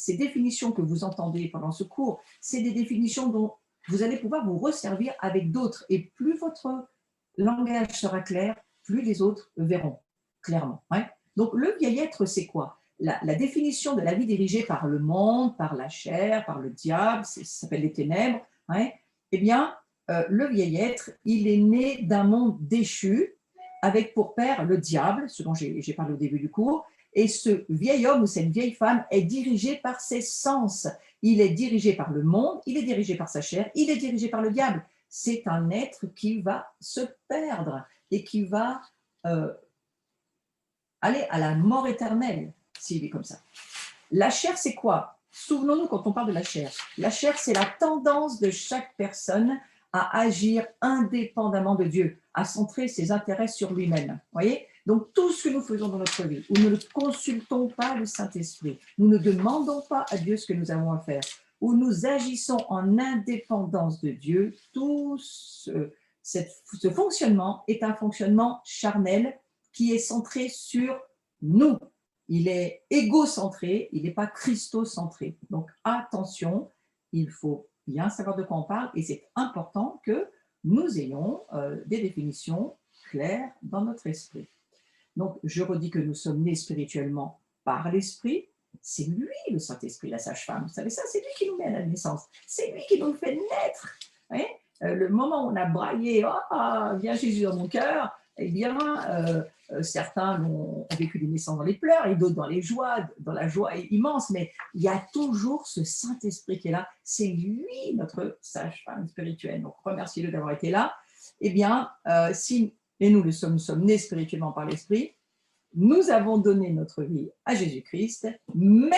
définitions que vous entendez pendant ce cours, c'est des définitions dont vous allez pouvoir vous resservir avec d'autres. Et plus votre langage sera clair, plus les autres verront clairement. Hein. Donc, le vieil être, c'est quoi? La définition de la vie dirigée par le monde, par la chair, par le diable, ça s'appelle les ténèbres. Hein. Eh bien, le vieil être, il est né d'un monde déchu, avec pour père le diable, ce dont j'ai parlé au début du cours, et ce vieil homme ou cette vieille femme est dirigé par ses sens. Il est dirigé par le monde, il est dirigé par sa chair, il est dirigé par le diable. C'est un être qui va se perdre et qui va aller à la mort éternelle s'il est comme ça. La chair, c'est quoi? Souvenons-nous quand on parle de la chair. La chair, c'est la tendance de chaque personne à agir indépendamment de Dieu, à centrer ses intérêts sur lui-même. Voyez? Donc, tout ce que nous faisons dans notre vie, où nous ne consultons pas le Saint-Esprit, nous ne demandons pas à Dieu ce que nous avons à faire, où nous agissons en indépendance de Dieu, tout ce fonctionnement est un fonctionnement charnel qui est centré sur nous. Il est égocentré, il n'est pas christocentré. Donc attention, il faut bien savoir de quoi on parle et c'est important que nous ayons des définitions claires dans notre esprit. Donc je redis que nous sommes nés spirituellement par l'esprit. C'est lui le Saint-Esprit, la sage-femme. Vous savez ça, c'est lui qui nous met à la naissance. C'est lui qui nous fait naître. Le moment où on a braillé, viens Jésus dans mon cœur, eh bien, certains ont vécu des naissances dans les pleurs et d'autres dans la joie immense, mais il y a toujours ce Saint-Esprit qui est là. C'est lui notre sage-femme spirituelle. Donc, remerciez-le d'avoir été là. Eh bien, et nous sommes nés spirituellement par l'Esprit, nous avons donné notre vie à Jésus-Christ, mais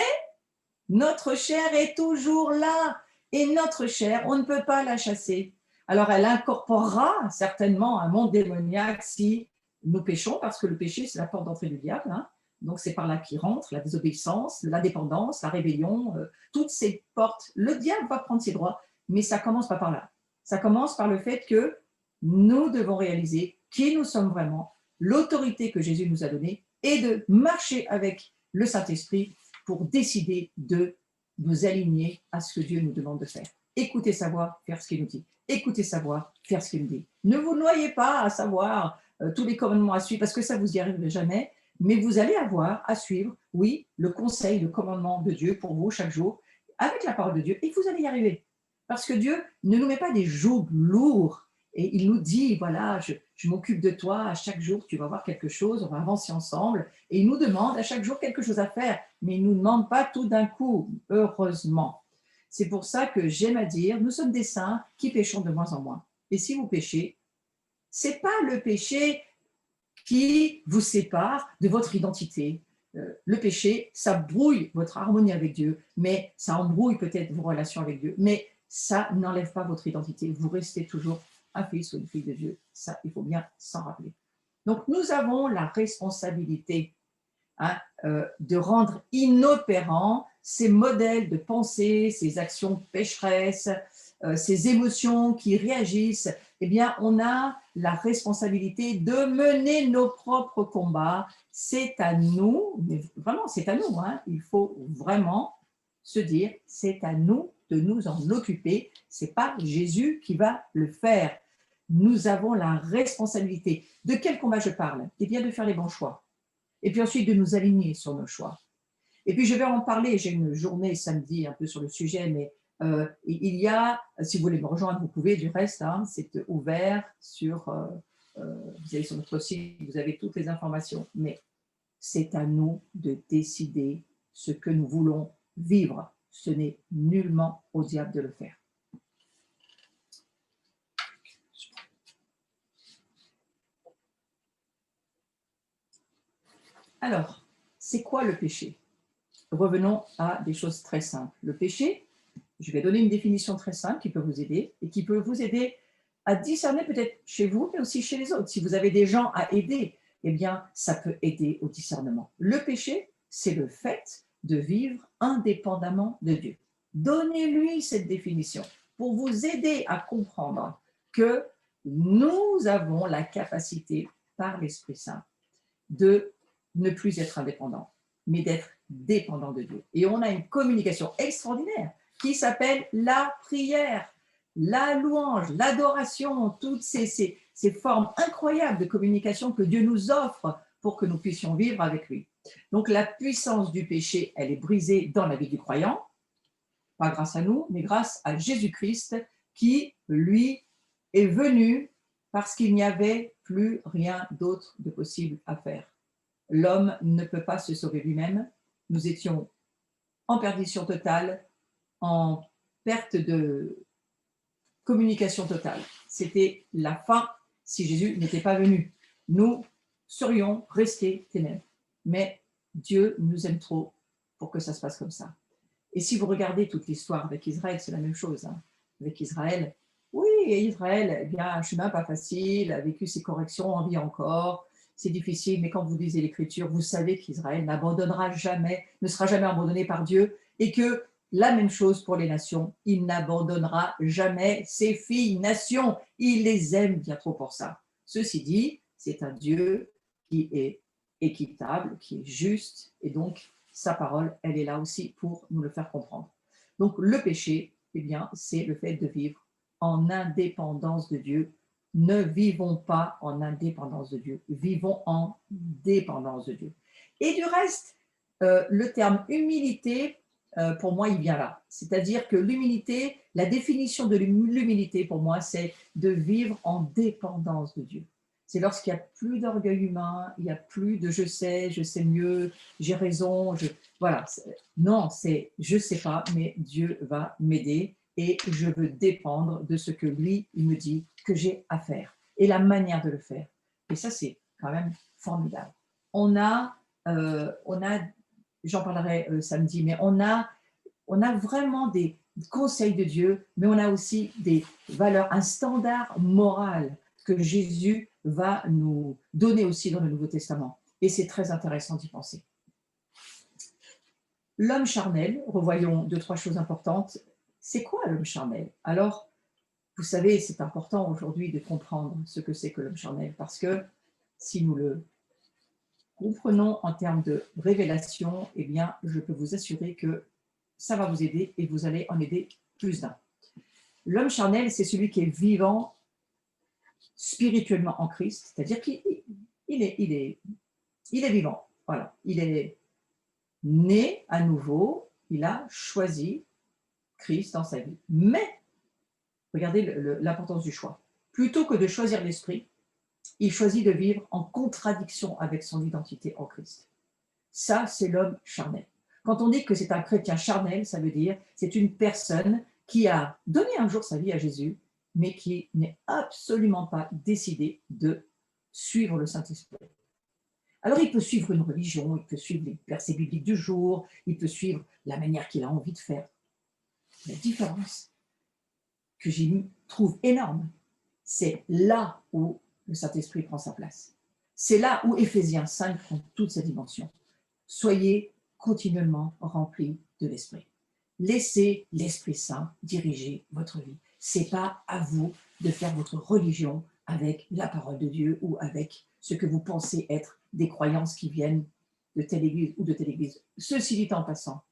notre chair est toujours là. Et notre chair, on ne peut pas la chasser. Alors, elle incorporera certainement un monde démoniaque si nous péchons, parce que le péché, c'est la porte d'entrée du diable. Hein. Donc, c'est par là qu'il rentre, la désobéissance, la dépendance, la rébellion, toutes ces portes. Le diable va prendre ses droits, mais ça commence pas par là. Ça commence par le fait que nous devons réaliser qui nous sommes vraiment, l'autorité que Jésus nous a donnée, et de marcher avec le Saint-Esprit pour décider de nous aligner à ce que Dieu nous demande de faire. Écoutez sa voix, faire ce qu'il nous dit. Écoutez sa voix, faire ce qu'il nous dit. Ne vous noyez pas à savoir tous les commandements à suivre, parce que ça, vous n'y arriverez jamais, mais vous allez avoir à suivre, oui, le conseil, le commandement de Dieu pour vous chaque jour, avec la parole de Dieu, et vous allez y arriver. Parce que Dieu ne nous met pas des jougs lourds, et il nous dit, voilà, je m'occupe de toi, à chaque jour, tu vas voir quelque chose, on va avancer ensemble, et il nous demande à chaque jour quelque chose à faire, mais il ne nous demande pas tout d'un coup, heureusement. C'est pour ça que j'aime à dire, nous sommes des saints qui péchons de moins en moins. Et si vous péchez, ce n'est pas le péché qui vous sépare de votre identité. Le péché, ça brouille votre harmonie avec Dieu, mais ça embrouille peut-être vos relations avec Dieu, mais ça n'enlève pas votre identité. Vous restez toujours un fils ou une fille de Dieu. Ça, il faut bien s'en rappeler. Donc, nous avons la responsabilité de rendre inopérants ces modèles de pensée, ces actions pécheresses, ces émotions qui réagissent. Eh bien, on a la responsabilité de mener nos propres combats. C'est à nous, mais vraiment, c'est à nous. Hein. Il faut vraiment se dire, c'est à nous de nous en occuper. Ce n'est pas Jésus qui va le faire. Nous avons la responsabilité. De quel combat je parle? Eh bien, de faire les bons choix. Et puis ensuite, de nous aligner sur nos choix. Et puis, je vais en parler. J'ai une journée samedi un peu sur le sujet, mais il y a, si vous voulez me rejoindre, vous pouvez, du reste, hein, c'est ouvert sur, vous allez sur notre site, vous avez toutes les informations. Mais c'est à nous de décider ce que nous voulons vivre. Ce n'est nullement au diable de le faire. Alors, c'est quoi le péché? Revenons à des choses très simples. Le péché, je vais donner une définition très simple qui peut vous aider et qui peut vous aider à discerner peut-être chez vous, mais aussi chez les autres. Si vous avez des gens à aider, eh bien, ça peut aider au discernement. Le péché, c'est le fait de vivre indépendamment de Dieu. Donnez-lui cette définition pour vous aider à comprendre que nous avons la capacité, par l'Esprit Saint, de ne plus être indépendant, mais d'être dépendant de Dieu. Et on a une communication extraordinaire qui s'appelle la prière, la louange, l'adoration, toutes ces formes incroyables de communication que Dieu nous offre pour que nous puissions vivre avec lui. Donc la puissance du péché, elle est brisée dans la vie du croyant, pas grâce à nous, mais grâce à Jésus-Christ qui, lui, est venu parce qu'il n'y avait plus rien d'autre de possible à faire. L'homme ne peut pas se sauver lui-même. Nous étions en perdition totale, en perte de communication totale. C'était la fin si Jésus n'était pas venu. Nous serions restés ténèbres. Mais Dieu nous aime trop pour que ça se passe comme ça. Et si vous regardez toute l'histoire avec Israël, c'est la même chose. Hein. Avec Israël, oui, Israël, eh bien, un chemin pas facile, a vécu ses corrections, en vit encore. C'est difficile, mais quand vous lisez l'Écriture, vous savez qu'Israël n'abandonnera jamais, ne sera jamais abandonné par Dieu, et que la même chose pour les nations, il n'abandonnera jamais ses filles nations. Il les aime bien trop pour ça. Ceci dit, c'est un Dieu qui est équitable, qui est juste, et donc sa parole, elle est là aussi pour nous le faire comprendre. Donc le péché, eh bien, c'est le fait de vivre en indépendance de Dieu. Ne vivons pas en indépendance de Dieu, vivons en dépendance de Dieu. Et du reste, le terme humilité, pour moi, il vient là. C'est-à-dire que l'humilité, la définition de l'humilité, pour moi, c'est de vivre en dépendance de Dieu. C'est lorsqu'il n'y a plus d'orgueil humain, il n'y a plus de je sais mieux, j'ai raison. Voilà. Non, c'est je ne sais pas, mais Dieu va m'aider et je veux dépendre de ce que lui, il me dit que j'ai à faire et la manière de le faire. Et ça, c'est quand même formidable. On a j'en parlerai samedi, mais on a vraiment des conseils de Dieu, mais on a aussi des valeurs, un standard moral que Jésus va nous donner aussi dans le Nouveau Testament. Et c'est très intéressant d'y penser. L'homme charnel, revoyons 2-3 choses importantes. C'est quoi l'homme charnel? Alors, vous savez, c'est important aujourd'hui de comprendre ce que c'est que l'homme charnel, parce que si nous le comprenons en termes de révélation, eh bien, je peux vous assurer que ça va vous aider et vous allez en aider plus d'un. L'homme charnel, c'est celui qui est vivant spirituellement en Christ, c'est-à-dire qu'il est vivant. Voilà, il est né à nouveau, il a choisi Christ dans sa vie. Mais, regardez l'importance du choix. Plutôt que de choisir l'esprit, il choisit de vivre en contradiction avec son identité en Christ. Ça, c'est l'homme charnel. Quand on dit que c'est un chrétien charnel, ça veut dire c'est une personne qui a donné un jour sa vie à Jésus, mais qui n'est absolument pas décidé de suivre le Saint-Esprit. Alors, il peut suivre une religion, il peut suivre les versets bibliques du jour, il peut suivre la manière qu'il a envie de faire. La différence que j'y trouve énorme, c'est là où le Saint-Esprit prend sa place. C'est là où Éphésiens 5 prend toute sa dimension. Soyez continuellement remplis de l'Esprit. Laissez l'Esprit Saint diriger votre vie. Ce n'est pas à vous de faire votre religion avec la parole de Dieu ou avec ce que vous pensez être des croyances qui viennent de telle église ou de telle église. Ceci dit en passant,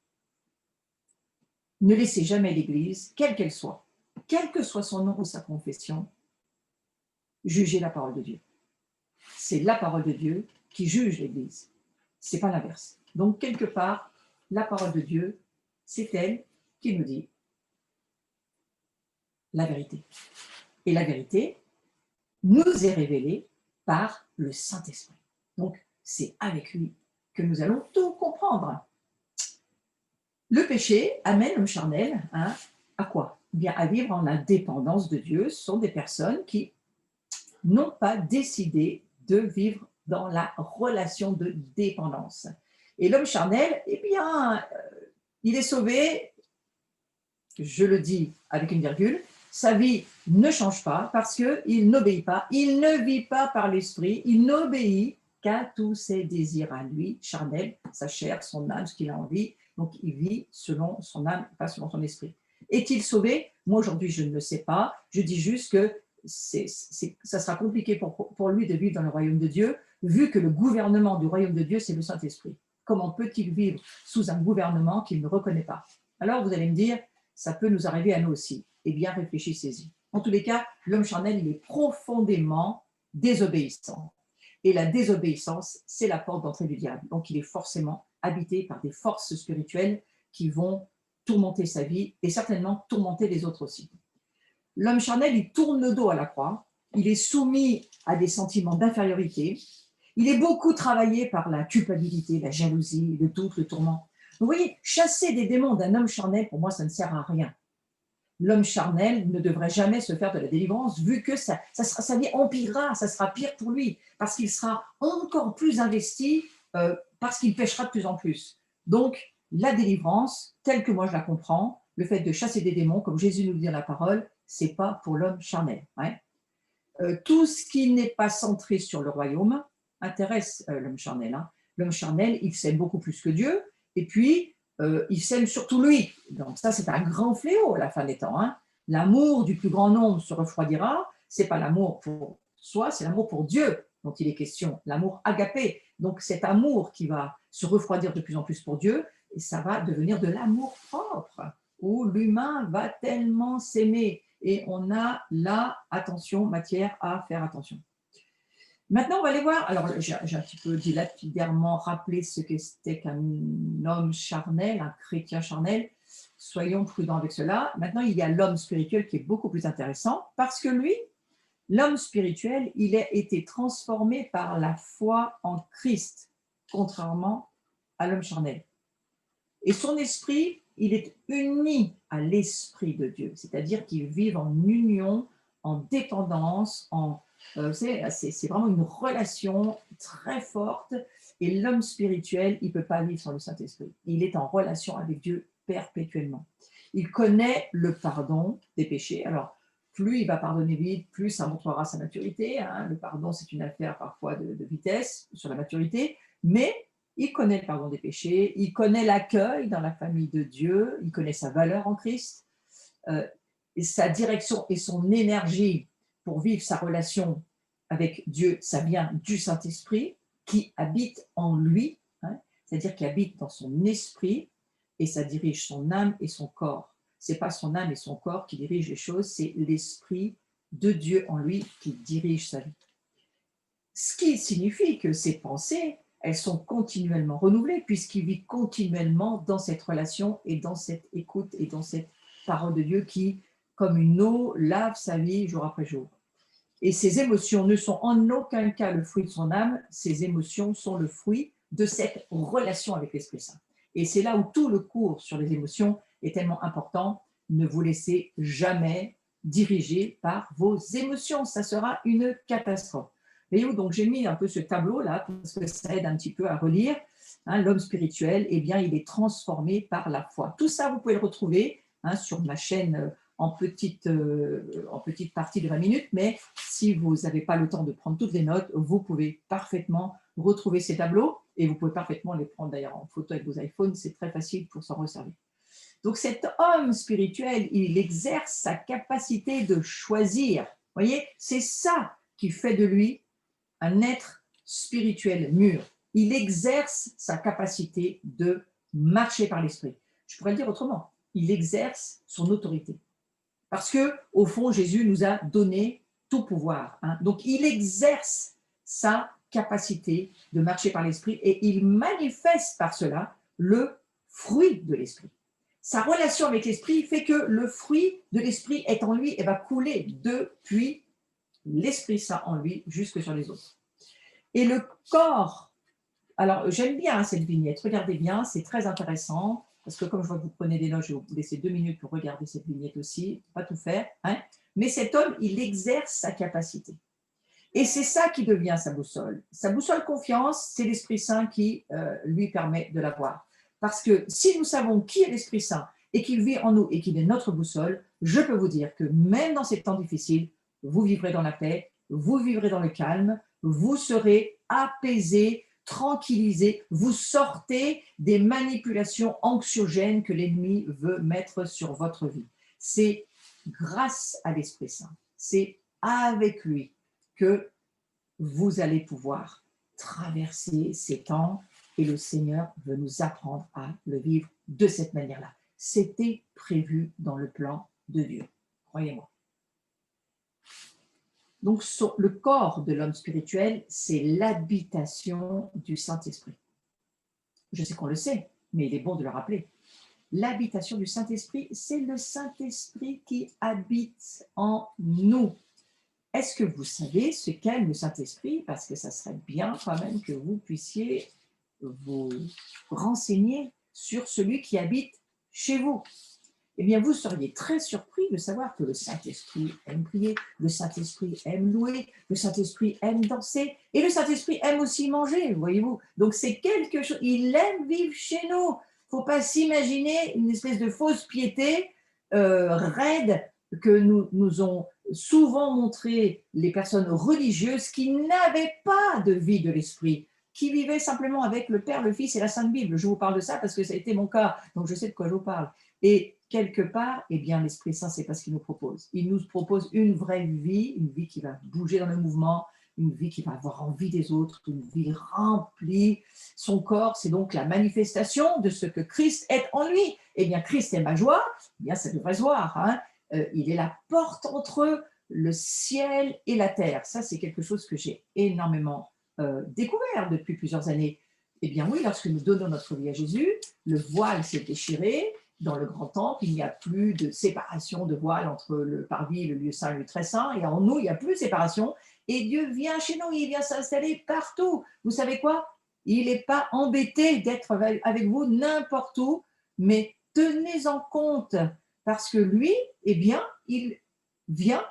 ne laissez jamais l'église, quelle qu'elle soit, quel que soit son nom ou sa confession, juger la parole de Dieu. C'est la parole de Dieu qui juge l'église. Ce n'est pas l'inverse. Donc, quelque part, la parole de Dieu, c'est elle qui nous dit la vérité. Et la vérité nous est révélée par le Saint-Esprit. Donc, c'est avec lui que nous allons tout comprendre. Le péché amène l'homme charnel à quoi? Bien, à vivre en indépendance de Dieu. Ce sont des personnes qui n'ont pas décidé de vivre dans la relation de dépendance. Et l'homme charnel, eh bien, il est sauvé, je le dis avec une virgule, sa vie ne change pas parce qu'il n'obéit pas, il ne vit pas par l'esprit, il n'obéit qu'à tous ses désirs à lui, charnel, sa chair, son âme, ce qu'il a envie. Donc il vit selon son âme, pas selon son esprit. Est-il sauvé? Moi aujourd'hui je ne le sais pas, je dis juste que ça sera compliqué pour lui de vivre dans le royaume de Dieu, vu que le gouvernement du royaume de Dieu, c'est le Saint-Esprit. Comment peut-il vivre sous un gouvernement qu'il ne reconnaît pas? Alors vous allez me dire, ça peut nous arriver à nous aussi. Eh bien, réfléchissez-y. En tous les cas, l'homme charnel, il est profondément désobéissant. Et la désobéissance, c'est la porte d'entrée du diable. Donc, il est forcément habité par des forces spirituelles qui vont tourmenter sa vie et certainement tourmenter les autres aussi. L'homme charnel, il tourne le dos à la croix, il est soumis à des sentiments d'infériorité, il est beaucoup travaillé par la culpabilité, la jalousie, le doute, le tourment. Vous voyez, chasser des démons d'un homme charnel, pour moi, ça ne sert à rien. L'homme charnel ne devrait jamais se faire de la délivrance, vu que sa vie empirera, ça sera pire pour lui, parce qu'il sera encore plus investi, parce qu'il pêchera de plus en plus. Donc, la délivrance, telle que moi je la comprends, le fait de chasser des démons, comme Jésus nous le dit dans la parole, c'est pas pour l'homme charnel. Tout ce qui n'est pas centré sur le royaume intéresse l'homme charnel. L'homme charnel, il s'aime beaucoup plus que Dieu, et puis il s'aime surtout lui. Donc ça, c'est un grand fléau à la fin des temps. L'amour du plus grand nombre se refroidira. C'est pas l'amour pour soi, c'est l'amour pour Dieu dont il est question, l'amour agapé. Donc cet amour qui va se refroidir de plus en plus pour Dieu, et ça va devenir de l'amour propre, où l'humain va tellement s'aimer. Et on a là, attention, matière à faire attention. Maintenant, on va aller voir. Alors, j'ai un petit peu dilapidairement rappelé ce que c'était qu'un homme charnel, un chrétien charnel. Soyons prudents avec cela. Maintenant, il y a l'homme spirituel qui est beaucoup plus intéressant parce que lui, l'homme spirituel, il a été transformé par la foi en Christ, contrairement à l'homme charnel. Et son esprit, il est uni à l'esprit de Dieu, c'est-à-dire qu'ils vivent en union, en dépendance, c'est vraiment une relation très forte. Et l'homme spirituel, il ne peut pas vivre sans le Saint-Esprit. Il est en relation avec Dieu perpétuellement. Il connaît le pardon des péchés. Alors, plus il va pardonner vite, plus ça montrera sa maturité. Le pardon, c'est une affaire parfois de vitesse sur la maturité, mais il connaît le pardon des péchés, il connaît l'accueil dans la famille de Dieu, il connaît sa valeur en Christ, et sa direction et son énergie pour vivre sa relation avec Dieu, ça vient du Saint-Esprit qui habite en lui, c'est-à-dire qui habite dans son esprit, et ça dirige son âme et son corps. Ce n'est pas son âme et son corps qui dirigent les choses, c'est l'esprit de Dieu en lui qui dirige sa vie. Ce qui signifie que ses pensées, elles sont continuellement renouvelées puisqu'il vit continuellement dans cette relation et dans cette écoute et dans cette parole de Dieu qui, comme une eau, lave sa vie jour après jour. Et ses émotions ne sont en aucun cas le fruit de son âme, ses émotions sont le fruit de cette relation avec l'Esprit Saint. Et c'est là où tout le cours sur les émotions est tellement important. Ne vous laissez jamais diriger par vos émotions, ça sera une catastrophe. Voyez-vous, donc j'ai mis un peu ce tableau-là parce que ça aide un petit peu à relire. L'homme spirituel, eh bien, il est transformé par la foi. Tout ça, vous pouvez le retrouver sur ma chaîne en petite partie de 20 minutes, mais si vous n'avez pas le temps de prendre toutes les notes, vous pouvez parfaitement retrouver ces tableaux et vous pouvez parfaitement les prendre d'ailleurs en photo avec vos iPhones, c'est très facile pour s'en resservir. Donc cet homme spirituel, il exerce sa capacité de choisir. Vous voyez, c'est ça qui fait de lui un être spirituel mûr. Il exerce sa capacité de marcher par l'esprit. Je pourrais le dire autrement, il exerce son autorité. Parce que, au fond, Jésus nous a donné tout pouvoir. Donc, il exerce sa capacité de marcher par l'esprit et il manifeste par cela le fruit de l'esprit. Sa relation avec l'esprit fait que le fruit de l'esprit est en lui et va couler depuis l'Esprit Saint en lui jusque sur les autres. Et le corps Alors, j'aime bien cette vignette. Regardez bien, c'est très intéressant. Parce que comme je vois que vous prenez des notes, je vais vous laisser 2 minutes pour regarder cette vignette aussi. Pas tout faire. Hein. Mais cet homme, il exerce sa capacité. Et c'est ça qui devient sa boussole. Sa boussole confiance, c'est l'Esprit Saint qui lui permet de l'avoir. Parce que si nous savons qui est l'Esprit Saint et qu'il vit en nous et qu'il est notre boussole, je peux vous dire que même dans ces temps difficiles, vous vivrez dans la paix, vous vivrez dans le calme, vous serez apaisé, tranquillisé, vous sortez des manipulations anxiogènes que l'ennemi veut mettre sur votre vie. C'est grâce à l'Esprit Saint, c'est avec lui que vous allez pouvoir traverser ces temps et le Seigneur veut nous apprendre à le vivre de cette manière-là. C'était prévu dans le plan de Dieu, croyez-moi. Donc, le corps de l'homme spirituel, c'est l'habitation du Saint-Esprit. Je sais qu'on le sait, mais il est bon de le rappeler. L'habitation du Saint-Esprit, c'est le Saint-Esprit qui habite en nous. Est-ce que vous savez ce qu'est le Saint-Esprit? Parce que ça serait bien quand même que vous puissiez vous renseigner sur celui qui habite chez vous. Eh bien, vous seriez très surpris de savoir que le Saint-Esprit aime prier, le Saint-Esprit aime louer, le Saint-Esprit aime danser et le Saint-Esprit aime aussi manger, voyez-vous. Donc, c'est quelque chose, il aime vivre chez nous. Il ne faut pas s'imaginer une espèce de fausse piété raide que nous ont souvent montré les personnes religieuses qui n'avaient pas de vie de l'esprit, qui vivaient simplement avec le Père, le Fils et la Sainte Bible. Je vous parle de ça parce que ça a été mon cas, donc je sais de quoi je vous parle. Et quelque part, eh bien, l'Esprit Saint, c'est pas ce qu'il nous propose. Il nous propose une vraie vie, une vie qui va bouger dans le mouvement, une vie qui va avoir envie des autres, une vie remplie. Son corps, c'est donc la manifestation de ce que Christ est en lui. Eh bien, Christ est ma joie, eh bien, ça devrait se voir. Hein. Il est la porte entre le ciel et la terre. Ça, c'est quelque chose que j'ai énormément découvert depuis plusieurs années. Eh bien oui, lorsque nous donnons notre vie à Jésus, le voile s'est déchiré. Dans le grand temple, il n'y a plus de séparation de voile entre le parvis, le lieu saint et le très saint. Et en nous, il n'y a plus de séparation. Et Dieu vient chez nous, il vient s'installer partout. Vous savez quoi? Il n'est pas embêté d'être avec vous n'importe où, mais tenez-en compte parce que lui, eh bien, il vient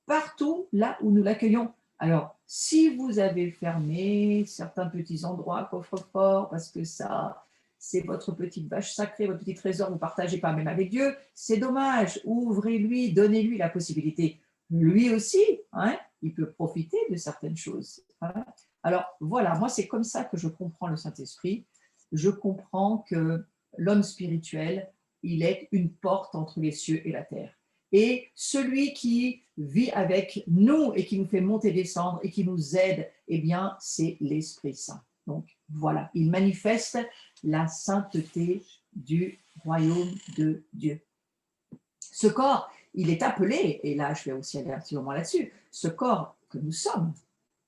partout là où nous l'accueillons. Alors, si vous avez fermé certains petits endroits, coffre-fort, parce que ça, c'est votre petite vache sacrée, votre petit trésor, vous ne partagez pas même avec Dieu, c'est dommage. Ouvrez-lui, donnez-lui la possibilité. Lui aussi, hein, il peut profiter de certaines choses. Hein. Alors, voilà, moi, c'est comme ça que je comprends le Saint-Esprit. Je comprends que l'homme spirituel, il est une porte entre les cieux et la terre. Et celui qui vit avec nous et qui nous fait monter et descendre et qui nous aide, eh bien, c'est l'Esprit Saint. Donc, voilà, il manifeste la sainteté du royaume de Dieu. Ce corps, il est appelé, et là, je vais aussi aller un petit moment là-dessus, ce corps que nous sommes,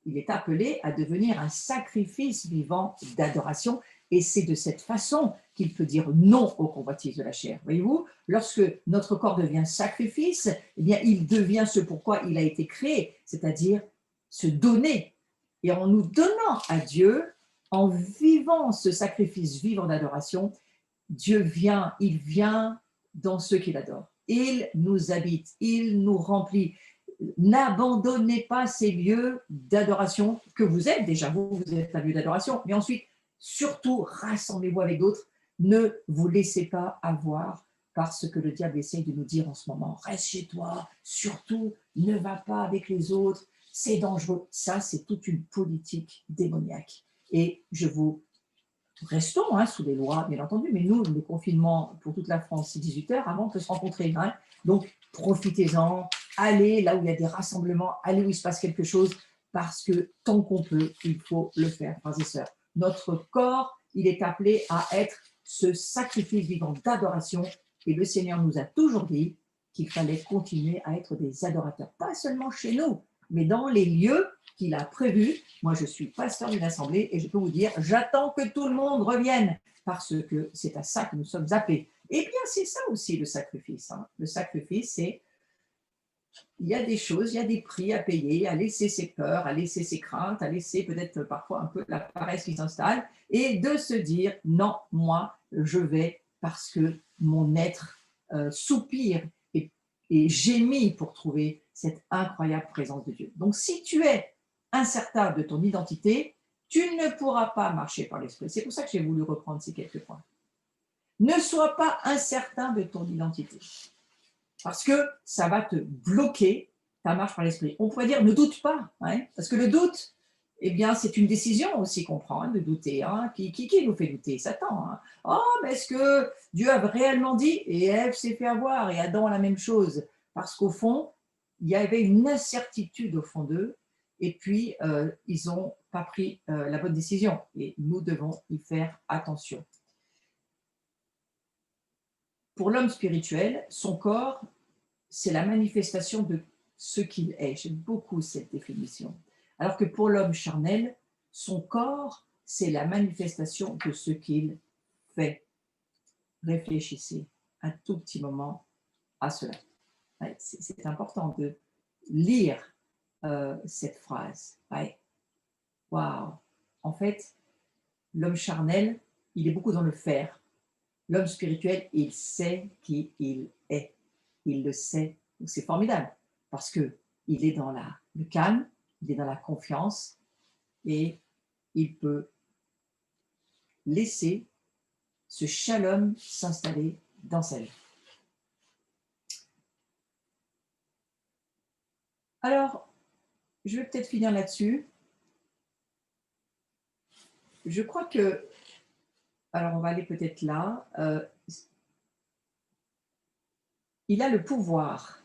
il est appelé à devenir un sacrifice vivant d'adoration. Et c'est de cette façon qu'il peut dire non aux convoitises de la chair. Voyez-vous, lorsque notre corps devient sacrifice, eh bien, il devient ce pourquoi il a été créé, c'est-à-dire se donner. Et en nous donnant à Dieu, en vivant ce sacrifice vivant d'adoration, Dieu vient, il vient dans ceux qu'il adore. Il nous habite, il nous remplit. N'abandonnez pas ces lieux d'adoration que vous êtes déjà, vous êtes un lieu d'adoration, mais ensuite, surtout, rassemblez-vous avec d'autres. Ne vous laissez pas avoir par ce que le diable essaye de nous dire en ce moment. Reste chez toi, surtout, ne va pas avec les autres, c'est dangereux. Ça, c'est toute une politique démoniaque. Et je vous restons sous les lois, bien entendu, mais nous, le confinement pour toute la France, c'est 18 heures avant de se rencontrer. Hein. Donc, profitez-en, allez là où il y a des rassemblements, allez où il se passe quelque chose, parce que tant qu'on peut, il faut le faire, frères et sœurs. Notre corps, il est appelé à être ce sacrifice vivant d'adoration, et le Seigneur nous a toujours dit qu'il fallait continuer à être des adorateurs, pas seulement chez nous, mais dans les lieux qu'il a prévus. Moi, je suis pasteur d'une assemblée et je peux vous dire, j'attends que tout le monde revienne parce que c'est à ça que nous sommes appelés. Eh bien, c'est ça aussi le sacrifice. Hein. Le sacrifice, c'est il y a des choses, il y a des prix à payer, à laisser ses peurs, à laisser ses craintes, à laisser peut-être parfois un peu la paresse qui s'installe et de se dire non, moi, je vais parce que mon être soupire et gémit pour trouver cette incroyable présence de Dieu. Donc, si tu es incertain de ton identité, tu ne pourras pas marcher par l'esprit. C'est pour ça que j'ai voulu reprendre ces quelques points. Ne sois pas incertain de ton identité. Parce que ça va te bloquer ta marche par l'esprit. On pourrait dire ne doute pas, hein, parce que le doute, eh bien, c'est une décision aussi qu'on prend, hein, de douter. Hein. Qui nous fait douter? Satan. Hein. Oh, mais est-ce que Dieu a réellement dit? Et Ève s'est fait avoir, et Adam la même chose. Parce qu'au fond, il y avait une incertitude au fond d'eux, et puis ils n'ont pas pris la bonne décision. Et nous devons y faire attention. Pour l'homme spirituel, son corps, c'est la manifestation de ce qu'il est. J'aime beaucoup cette définition. Alors que pour l'homme charnel, son corps, c'est la manifestation de ce qu'il fait. Réfléchissez un tout petit moment à cela. Ouais, c'est important de lire cette phrase. Ouais. Waouh! En fait, l'homme charnel, il est beaucoup dans le faire. L'homme spirituel, il sait qui il est. Il le sait. Donc c'est formidable parce que il est dans le calme, il est dans la confiance et il peut laisser ce shalom s'installer dans sa vie. Alors, je vais peut-être finir là-dessus. Je crois que, alors on va aller peut-être là, il a le pouvoir,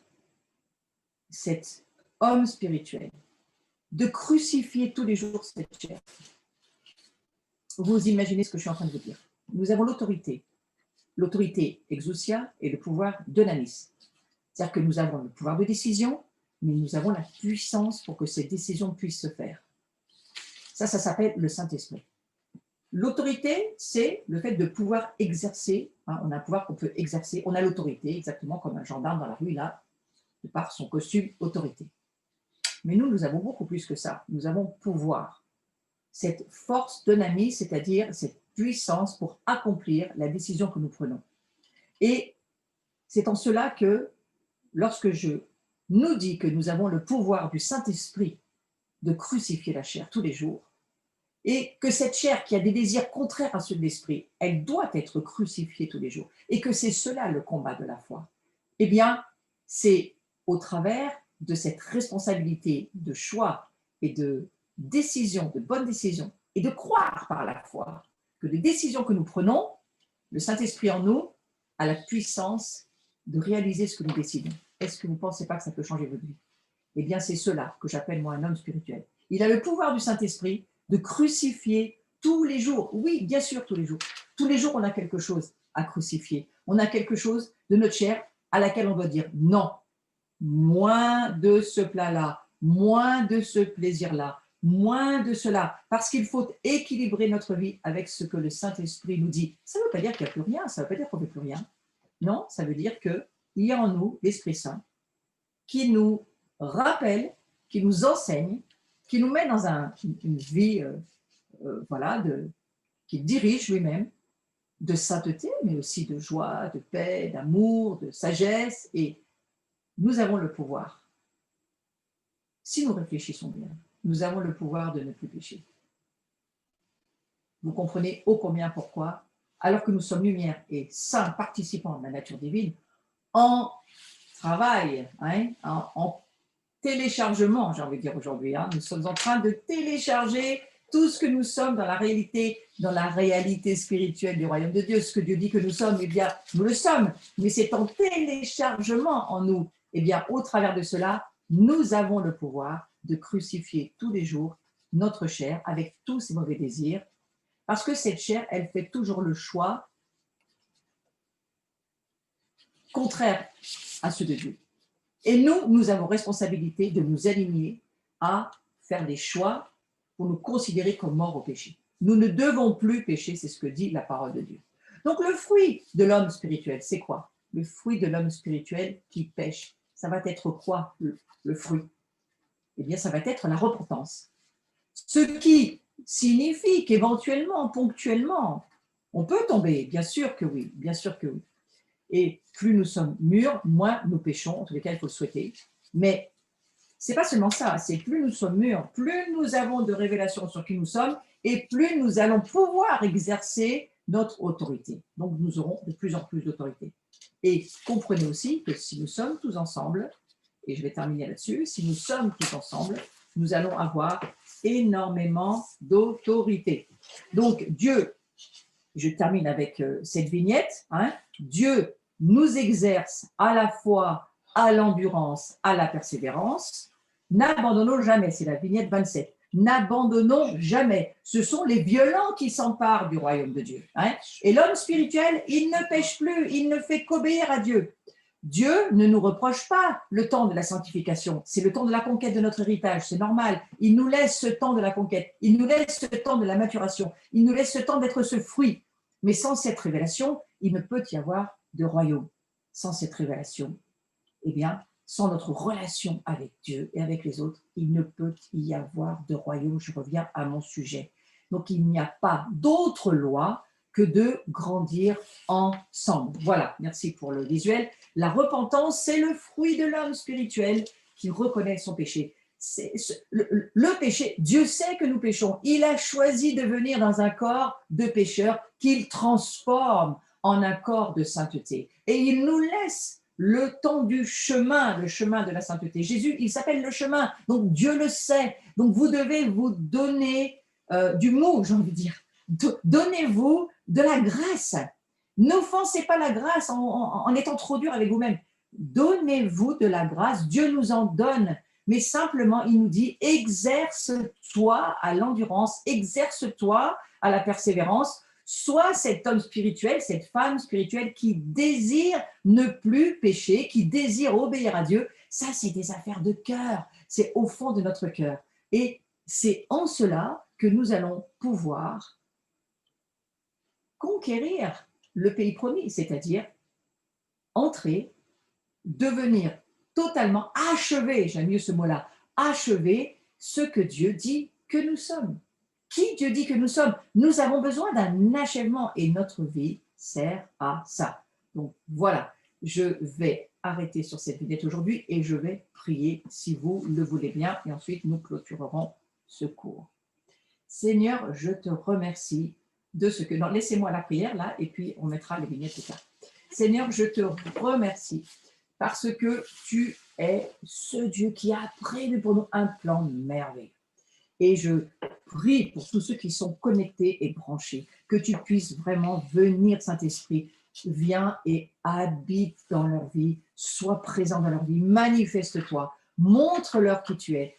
cet homme spirituel, de crucifier tous les jours cette chair. Vous imaginez ce que je suis en train de vous dire. Nous avons l'autorité exousia et le pouvoir dynamis. C'est-à-dire que nous avons le pouvoir de décision, mais nous avons la puissance pour que ces décisions puissent se faire. Ça s'appelle le Saint-Esprit. L'autorité, c'est le fait de pouvoir exercer. Hein, on a un pouvoir qu'on peut exercer. On a l'autorité, exactement comme un gendarme dans la rue, là, de par son costume, autorité. Mais nous avons beaucoup plus que ça. Nous avons pouvoir. Cette force dynamis, c'est-à-dire cette puissance pour accomplir la décision que nous prenons. Et c'est en cela que, lorsque je nous dis que nous avons le pouvoir du Saint-Esprit de crucifier la chair tous les jours, et que cette chair qui a des désirs contraires à ceux de l'esprit, elle doit être crucifiée tous les jours, et que c'est cela le combat de la foi, eh bien, c'est au travers de cette responsabilité de choix et de décision, de bonnes décisions, et de croire par la foi que les décisions que nous prenons, le Saint-Esprit en nous a la puissance de réaliser ce que nous décidons. Est-ce que vous ne pensez pas que ça peut changer votre vie? Eh bien, c'est cela que j'appelle moi un homme spirituel. Il a le pouvoir du Saint-Esprit de crucifier tous les jours. Oui, bien sûr, tous les jours. Tous les jours, on a quelque chose à crucifier. On a quelque chose de notre chair à laquelle on doit dire non. Moins de ce plat-là, moins de ce plaisir-là, moins de cela, parce qu'il faut équilibrer notre vie avec ce que le Saint-Esprit nous dit. Ça ne veut pas dire qu'il n'y a plus rien, ça ne veut pas dire qu'on ne fait plus rien. Non, ça veut dire qu'il y a en nous l'Esprit Saint qui nous rappelle, qui nous enseigne, qui nous met dans une vie voilà, qui dirige lui-même, de sainteté, mais aussi de joie, de paix, d'amour, de sagesse. Et nous avons le pouvoir. Si nous réfléchissons bien, nous avons le pouvoir de ne plus pécher. Vous comprenez ô combien pourquoi, alors que nous sommes lumière et saints participants de la nature divine, en travail, hein, en téléchargement, j'ai envie de dire aujourd'hui. Hein. Nous sommes en train de télécharger tout ce que nous sommes dans la réalité spirituelle du royaume de Dieu. Ce que Dieu dit que nous sommes, eh bien, nous le sommes. Mais c'est en téléchargement en nous. Eh bien, au travers de cela, nous avons le pouvoir de crucifier tous les jours notre chair avec tous ses mauvais désirs. Parce que cette chair, elle fait toujours le choix contraire à ceux de Dieu. Et nous avons responsabilité de nous aligner à faire des choix pour nous considérer comme morts au péché. Nous ne devons plus pécher, c'est ce que dit la parole de Dieu. Donc le fruit de l'homme spirituel, c'est quoi? Le fruit de l'homme spirituel qui pêche, ça va être quoi le fruit? Eh bien, ça va être la repentance. Ce qui signifie qu'éventuellement, ponctuellement, on peut tomber, bien sûr que oui, bien sûr que oui. Et plus nous sommes mûrs, moins nous péchons, en tous les cas, il faut le souhaiter. Mais c'est pas seulement ça, c'est plus nous sommes mûrs, plus nous avons de révélations sur qui nous sommes, et plus nous allons pouvoir exercer notre autorité. Donc, nous aurons de plus en plus d'autorité. Et comprenez aussi que si nous sommes tous ensemble, et je vais terminer là-dessus, si nous sommes tous ensemble, nous allons avoir énormément d'autorité. Donc, Dieu, je termine avec cette vignette, hein, Dieu nous exerce à la fois à l'endurance, à la persévérance. N'abandonnons jamais, c'est la vignette 27. N'abandonnons jamais. Ce sont les violents qui s'emparent du royaume de Dieu. Hein. Et l'homme spirituel, il ne pêche plus, il ne fait qu'obéir à Dieu. Dieu ne nous reproche pas le temps de la sanctification, c'est le temps de la conquête de notre héritage, c'est normal. Il nous laisse ce temps de la conquête, il nous laisse ce temps de la maturation, il nous laisse ce temps d'être ce fruit. Mais sans cette révélation, il ne peut y avoir de royaume. Sans cette révélation, eh bien, sans notre relation avec Dieu et avec les autres, il ne peut y avoir de royaume. Je reviens à mon sujet. Donc, il n'y a pas d'autre loi que de grandir ensemble. Voilà, merci pour le visuel. La repentance, c'est le fruit de l'homme spirituel qui reconnaît son péché. Le péché, Dieu sait que nous péchons. Il a choisi de venir dans un corps de pécheurs qu'il transforme en un corps de sainteté. Et il nous laisse le temps du chemin, le chemin de la sainteté. Jésus, il s'appelle le chemin, donc Dieu le sait. Donc vous devez vous donner du mot, j'ai envie de dire. Donnez-vous de la grâce. N'offensez pas la grâce en étant trop dur avec vous-même. Donnez-vous de la grâce, Dieu nous en donne. Mais simplement, il nous dit, exerce-toi à l'endurance, exerce-toi à la persévérance, sois cet homme spirituel, cette femme spirituelle qui désire ne plus pécher, qui désire obéir à Dieu. Ça, c'est des affaires de cœur, c'est au fond de notre cœur. Et c'est en cela que nous allons pouvoir conquérir le pays promis, c'est-à-dire entrer, devenir totalement achever, j'aime mieux ce mot-là, achever ce que Dieu dit que nous sommes. Qui Dieu dit que nous sommes? Nous avons besoin d'un achèvement et notre vie sert à ça. Donc voilà, je vais arrêter sur cette vignette aujourd'hui et je vais prier si vous le voulez bien et ensuite nous clôturerons ce cours. Seigneur, je te remercie de ce que... Non, laissez-moi la prière là et puis on mettra les vignettes plus tard. Seigneur, je te remercie parce que tu es ce Dieu qui a prévu pour nous un plan merveilleux. Et je prie pour tous ceux qui sont connectés et branchés, que tu puisses vraiment venir, Saint-Esprit, viens et habite dans leur vie, sois présent dans leur vie, manifeste-toi, montre-leur qui tu es,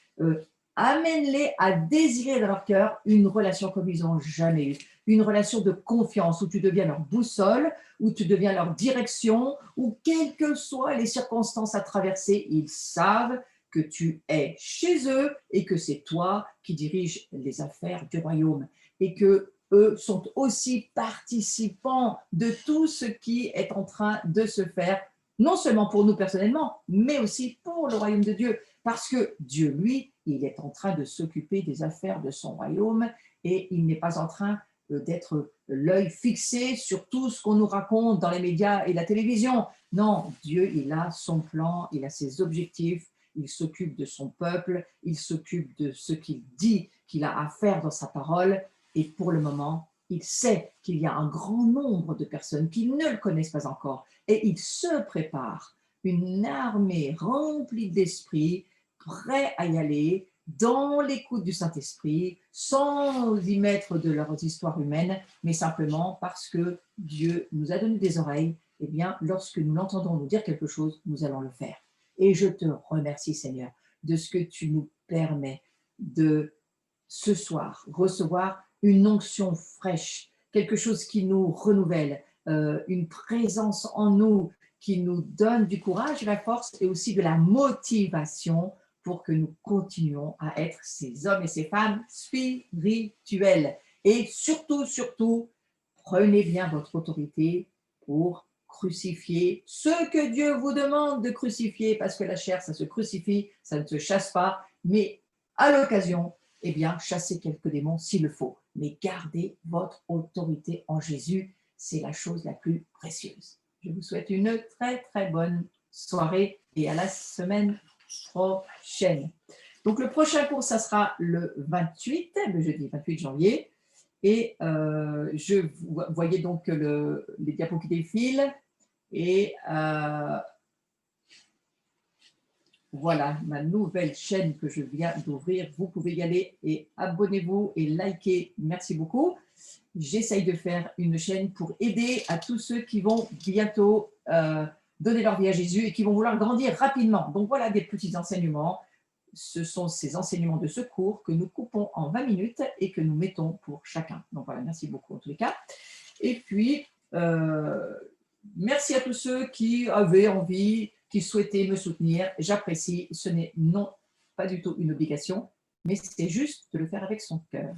amène-les à désirer dans leur cœur une relation comme ils n'ont jamais eu, une relation de confiance où tu deviens leur boussole, où tu deviens leur direction, où quelles que soient les circonstances à traverser, ils savent que tu es chez eux et que c'est toi qui diriges les affaires du royaume et que eux sont aussi participants de tout ce qui est en train de se faire, non seulement pour nous personnellement, mais aussi pour le royaume de Dieu. Parce que Dieu, lui, il est en train de s'occuper des affaires de son royaume et il n'est pas en train d'être l'œil fixé sur tout ce qu'on nous raconte dans les médias et la télévision. Non, Dieu, il a son plan, il a ses objectifs, il s'occupe de son peuple, il s'occupe de ce qu'il dit qu'il a à faire dans sa parole. Et pour le moment, il sait qu'il y a un grand nombre de personnes qui ne le connaissent pas encore. Et il se prépare une armée remplie d'esprit, prêt à y aller dans l'écoute du Saint-Esprit, sans y mettre de leurs histoires humaines, mais simplement parce que Dieu nous a donné des oreilles. Eh bien, lorsque nous l'entendons nous dire quelque chose, nous allons le faire. Et je te remercie, Seigneur, de ce que tu nous permets de, ce soir, recevoir une onction fraîche, quelque chose qui nous renouvelle, une présence en nous qui nous donne du courage, de la force et aussi de la motivation pour que nous continuions à être ces hommes et ces femmes spirituels. Et surtout, surtout, prenez bien votre autorité pour crucifiez ceux que Dieu vous demande de crucifier, parce que la chair, ça se crucifie, ça ne se chasse pas, mais à l'occasion, eh bien, chassez quelques démons s'il le faut. Mais gardez votre autorité en Jésus, c'est la chose la plus précieuse. Je vous souhaite une très, très bonne soirée et à la semaine prochaine. Donc, le prochain cours, ça sera le 28, le jeudi 28 janvier. Et je voyais donc les diapos qui défilent. Et voilà ma nouvelle chaîne que je viens d'ouvrir. Vous pouvez y aller et abonnez-vous et likez. Merci beaucoup. J'essaye de faire une chaîne pour aider à tous ceux qui vont bientôt donner leur vie à Jésus et qui vont vouloir grandir rapidement. Donc voilà des petits enseignements. Ce sont ces enseignements de secours que nous coupons en 20 minutes et que nous mettons pour chacun. Donc voilà, merci beaucoup en tous les cas. Et puis, merci à tous ceux qui avaient envie, qui souhaitaient me soutenir. J'apprécie, ce n'est pas du tout une obligation, mais c'est juste de le faire avec son cœur.